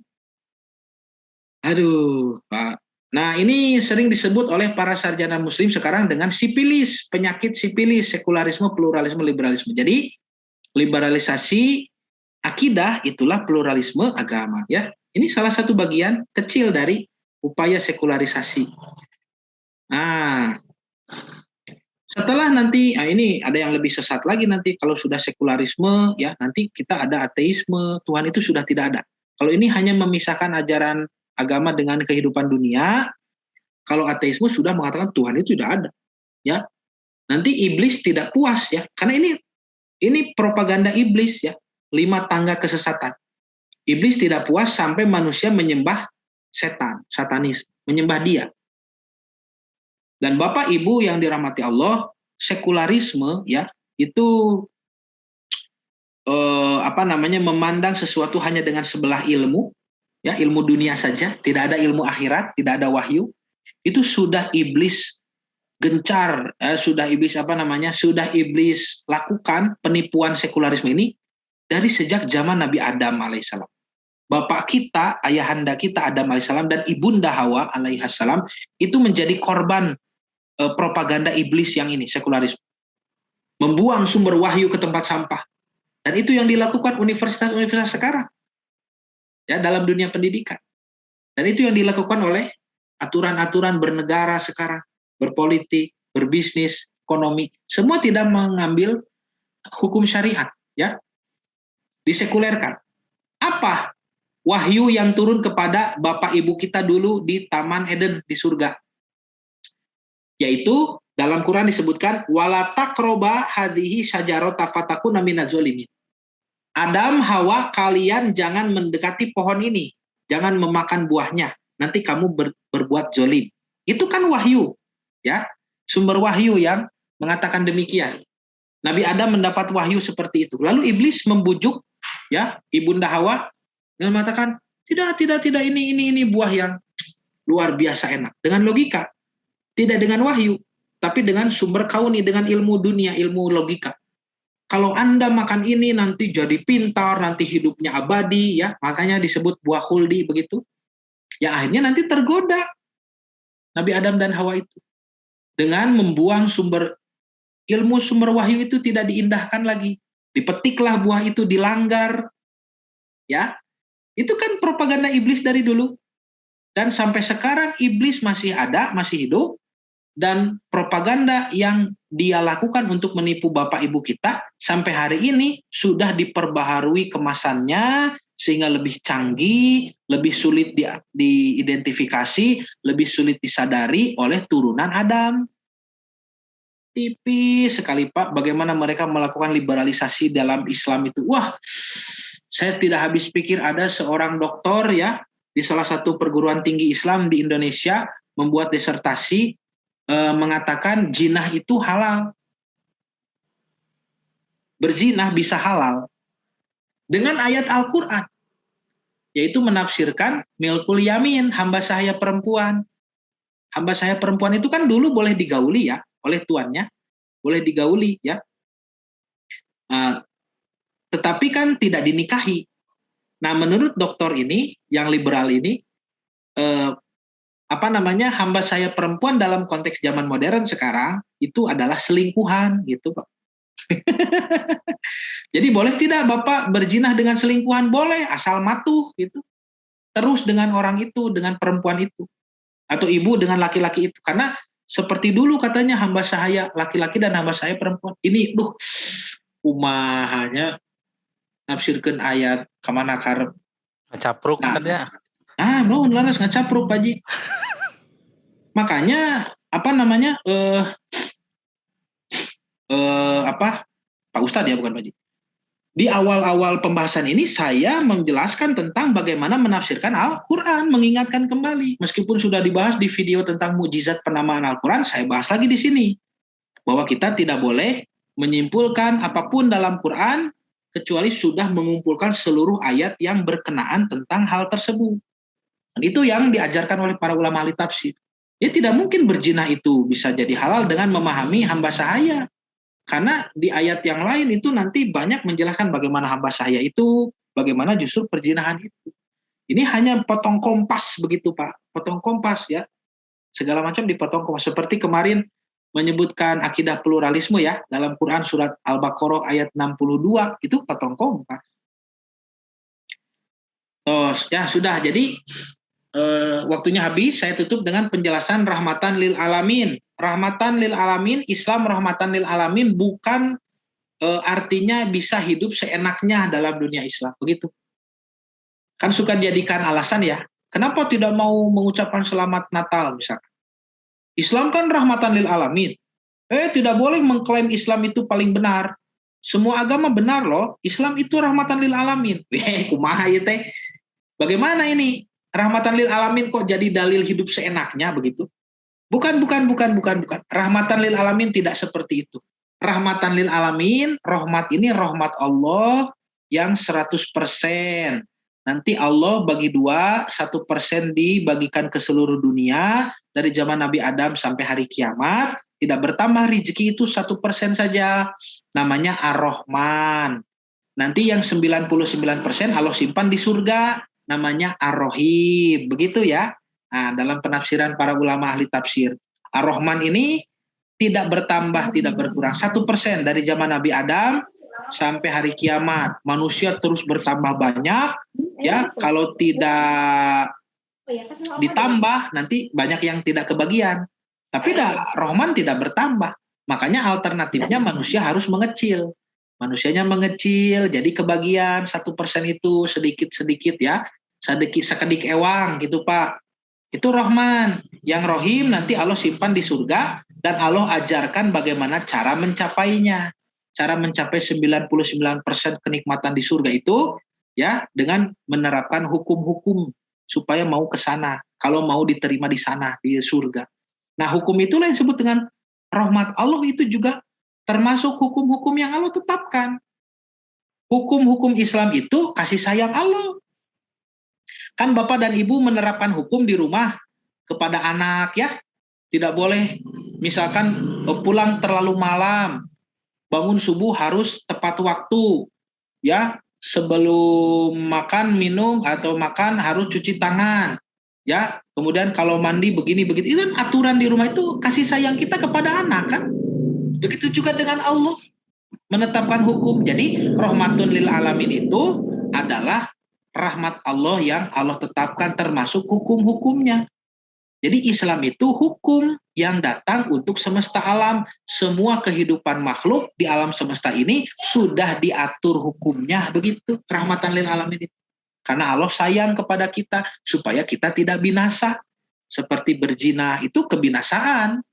Aduh, Pak. Nah, ini sering disebut oleh para sarjana muslim sekarang dengan sipilis, penyakit sipilis, sekularisme, pluralisme, liberalisme. Jadi, liberalisasi akidah itulah pluralisme agama ya. Ini salah satu bagian kecil dari upaya sekularisasi. Nah, setelah nanti, ini ada yang lebih sesat lagi nanti kalau sudah sekularisme ya, nanti kita ada ateisme, Tuhan itu sudah tidak ada. Kalau ini hanya memisahkan ajaran agama dengan kehidupan dunia, kalau ateisme sudah mengatakan Tuhan itu tidak ada. Ya. Nanti iblis tidak puas ya, karena ini propaganda iblis ya, 5 tangga kesesatan. Iblis tidak puas sampai manusia menyembah setan, satanis, menyembah dia. Dan Bapak Ibu yang dirahmati Allah, sekularisme ya itu memandang sesuatu hanya dengan sebelah ilmu, ya ilmu dunia saja, tidak ada ilmu akhirat, tidak ada wahyu. Itu sudah iblis gencar, sudah iblis lakukan penipuan sekularisme ini dari sejak zaman Nabi Adam alaihissalam. Bapak kita, ayahanda kita Adam alaihissalam dan ibunda Hawa alaihissalam itu menjadi korban propaganda iblis yang ini, sekularisme. Membuang sumber wahyu ke tempat sampah. Dan itu yang dilakukan universitas-universitas sekarang. Ya, dalam dunia pendidikan. Dan itu yang dilakukan oleh aturan-aturan bernegara sekarang, berpolitik, berbisnis, ekonomi, semua tidak mengambil hukum syariat, ya. Disekulerkan. Apa wahyu yang turun kepada bapak ibu kita dulu di Taman Eden di surga? Yaitu dalam Quran disebutkan wala taqroba hadhihi syajarata fatakuna minaz zalimin. Adam, Hawa, kalian jangan mendekati pohon ini, jangan memakan buahnya, nanti kamu berbuat zolim. Itu kan wahyu, ya, sumber wahyu yang mengatakan demikian. Nabi Adam mendapat wahyu seperti itu. Lalu iblis membujuk, ya, ibunda Hawa dengan mengatakan tidak, ini buah yang luar biasa enak. Dengan logika, tidak dengan wahyu, tapi dengan sumber kauni, dengan ilmu dunia, ilmu logika. Kalau Anda makan ini nanti jadi pintar, nanti hidupnya abadi, ya, makanya disebut buah khuldi begitu. Ya akhirnya nanti tergoda Nabi Adam dan Hawa itu dengan membuang ilmu sumber wahyu itu tidak diindahkan lagi. Dipetiklah buah itu, dilanggar. Ya. Itu kan propaganda iblis dari dulu. Dan sampai sekarang iblis masih ada, masih hidup. Dan propaganda yang dia lakukan untuk menipu bapak ibu kita sampai hari ini sudah diperbaharui kemasannya sehingga lebih canggih, lebih sulit diidentifikasi, lebih sulit disadari oleh turunan Adam. tipis sekali Pak, bagaimana mereka melakukan liberalisasi dalam Islam itu. Wah, saya tidak habis pikir ada seorang doktor ya di salah satu perguruan tinggi Islam di Indonesia membuat disertasi mengatakan jinah itu halal. Berzinah bisa halal dengan ayat Al-Quran, yaitu menafsirkan milkul yamin, hamba sahaya perempuan. Hamba sahaya perempuan itu kan dulu boleh digauli ya oleh tuannya, boleh digauli ya. Tetapi kan tidak dinikahi. Nah, menurut dokter ini yang liberal ini, hamba sahaya perempuan dalam konteks zaman modern sekarang itu adalah selingkuhan gitu Pak. Jadi boleh tidak Bapak berzinah dengan selingkuhan? Boleh, asal matuh gitu. Terus dengan orang itu, dengan perempuan itu. Atau ibu dengan laki-laki itu. Karena seperti dulu katanya hamba sahaya laki-laki dan hamba sahaya perempuan. Ini, kumahanya nafsirkeun ayat kamana karep. Ngecapruk kan ya. No, laras ngacapruk Pak Ji. Makanya Pak Ustadz ya bukan Pak Ji. Di awal-awal pembahasan ini saya menjelaskan tentang bagaimana menafsirkan Al-Quran, mengingatkan kembali. Meskipun sudah dibahas di video tentang mukjizat penamaan Al-Quran, saya bahas lagi di sini. Bahwa kita tidak boleh menyimpulkan apapun dalam Quran, kecuali sudah mengumpulkan seluruh ayat yang berkenaan tentang hal tersebut. Dan itu yang diajarkan oleh para ulama ahli tafsir. Ya tidak mungkin berzina itu bisa jadi halal dengan memahami hamba sahaya. Karena di ayat yang lain itu nanti banyak menjelaskan bagaimana hamba sahaya itu, bagaimana justru perzinahan itu. Ini hanya potong kompas begitu Pak, potong kompas ya. Segala macam dipotong kompas. Seperti kemarin menyebutkan akidah pluralisme ya, dalam Quran surat Al-Baqarah ayat 62, itu potong kompas. Terus ya sudah, jadi waktunya habis, saya tutup dengan penjelasan rahmatan lil alamin. Rahmatan lil alamin, Islam rahmatan lil alamin bukan artinya bisa hidup seenaknya dalam dunia Islam, begitu. Kan suka dijadikan alasan ya, kenapa tidak mau mengucapkan selamat Natal misalkan. Islam kan rahmatan lil alamin. Tidak boleh mengklaim Islam itu paling benar. Semua agama benar loh, Islam itu rahmatan lil alamin. Kumaha ya teh. Bagaimana ini? Rahmatan lil alamin kok jadi dalil hidup seenaknya begitu? Bukan. Rahmatan lil alamin tidak seperti itu. Rahmatan lil alamin, rahmat ini rahmat Allah yang 100%. Nanti Allah bagi 2, 1% dibagikan ke seluruh dunia dari zaman Nabi Adam sampai hari kiamat. Tidak bertambah rezeki itu 1% saja. Namanya Ar-Rahman. Nanti yang 99% Allah simpan di surga. Namanya Ar-Rahim, begitu ya. Nah, dalam penafsiran para ulama ahli tafsir, Ar-Rahman ini tidak bertambah, tidak berkurang. 1% dari zaman Nabi Adam sampai hari kiamat. Manusia terus bertambah banyak, ya. Kalau tidak ditambah, nanti banyak yang tidak kebagian. Tapi Rahman tidak bertambah. Makanya alternatifnya manusia harus mengecil. Manusianya mengecil, jadi kebagian 1% itu sedikit-sedikit ya, sekedik ewang gitu Pak. Itu Rahman. Yang Rohim nanti Allah simpan di surga dan Allah ajarkan bagaimana cara mencapainya. Cara mencapai 99% kenikmatan di surga itu ya dengan menerapkan hukum-hukum supaya mau ke sana. Kalau mau diterima di sana di surga. Nah, hukum itulah yang disebut dengan rahmat Allah. Itu juga termasuk hukum-hukum yang Allah tetapkan. Hukum-hukum Islam itu kasih sayang Allah. Kan Bapak dan Ibu menerapkan hukum di rumah kepada anak ya. Tidak boleh misalkan pulang terlalu malam. Bangun subuh harus tepat waktu. Ya, sebelum makan, minum atau makan harus cuci tangan. Ya, kemudian kalau mandi begini begitu. Itu kan aturan di rumah, itu kasih sayang kita kepada anak kan. Begitu juga dengan Allah menetapkan hukum. Jadi rahmatun lil alamin itu adalah rahmat Allah yang Allah tetapkan termasuk hukum-hukumnya. Jadi Islam itu hukum yang datang untuk semesta alam. Semua kehidupan makhluk di alam semesta ini sudah diatur hukumnya, begitu rahmatan lil alamin itu. Karena Allah sayang kepada kita supaya kita tidak binasa. Seperti berzina itu kebinasaan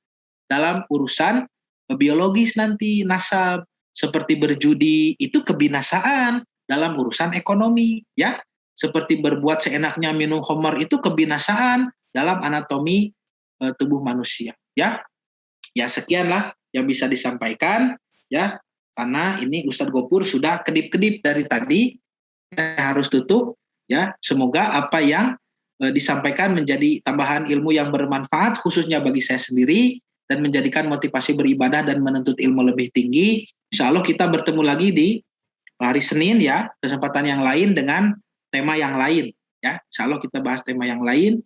dalam urusan biologis nanti, nasab, seperti berjudi, itu kebinasaan dalam urusan ekonomi, ya. Seperti berbuat seenaknya minum khamar itu kebinasaan dalam anatomi tubuh manusia, ya. Ya sekianlah yang bisa disampaikan, ya. Karena ini Ustadz Gopur sudah kedip-kedip dari tadi, kita harus tutup, ya. Semoga apa yang disampaikan menjadi tambahan ilmu yang bermanfaat khususnya bagi saya sendiri dan menjadikan motivasi beribadah dan menuntut ilmu lebih tinggi. Insya Allah kita bertemu lagi di hari Senin, ya, kesempatan yang lain dengan tema yang lain, ya. Insya Allah kita bahas tema yang lain.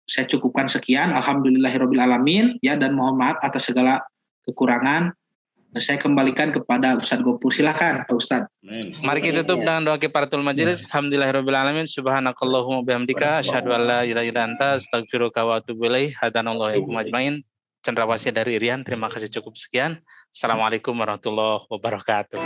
Saya cukupkan sekian. Alhamdulillahirabbil alamin, ya, dan mohon maaf atas segala kekurangan. Saya kembalikan kepada Ustadz Gopur. Silakan Pak Ustadz. Mari kita tutup dengan doa kifaratul majelis. Alhamdulillahirabbil alamin. Subhanakallahumma bihamdika asyhadu an la ilaha illa anta astaghfiruka wa atubu ilaik. Hadanallahu wa ajmain. Cendrawasih dari Irian. Terima kasih, cukup sekian. Assalamualaikum warahmatullahi wabarakatuh.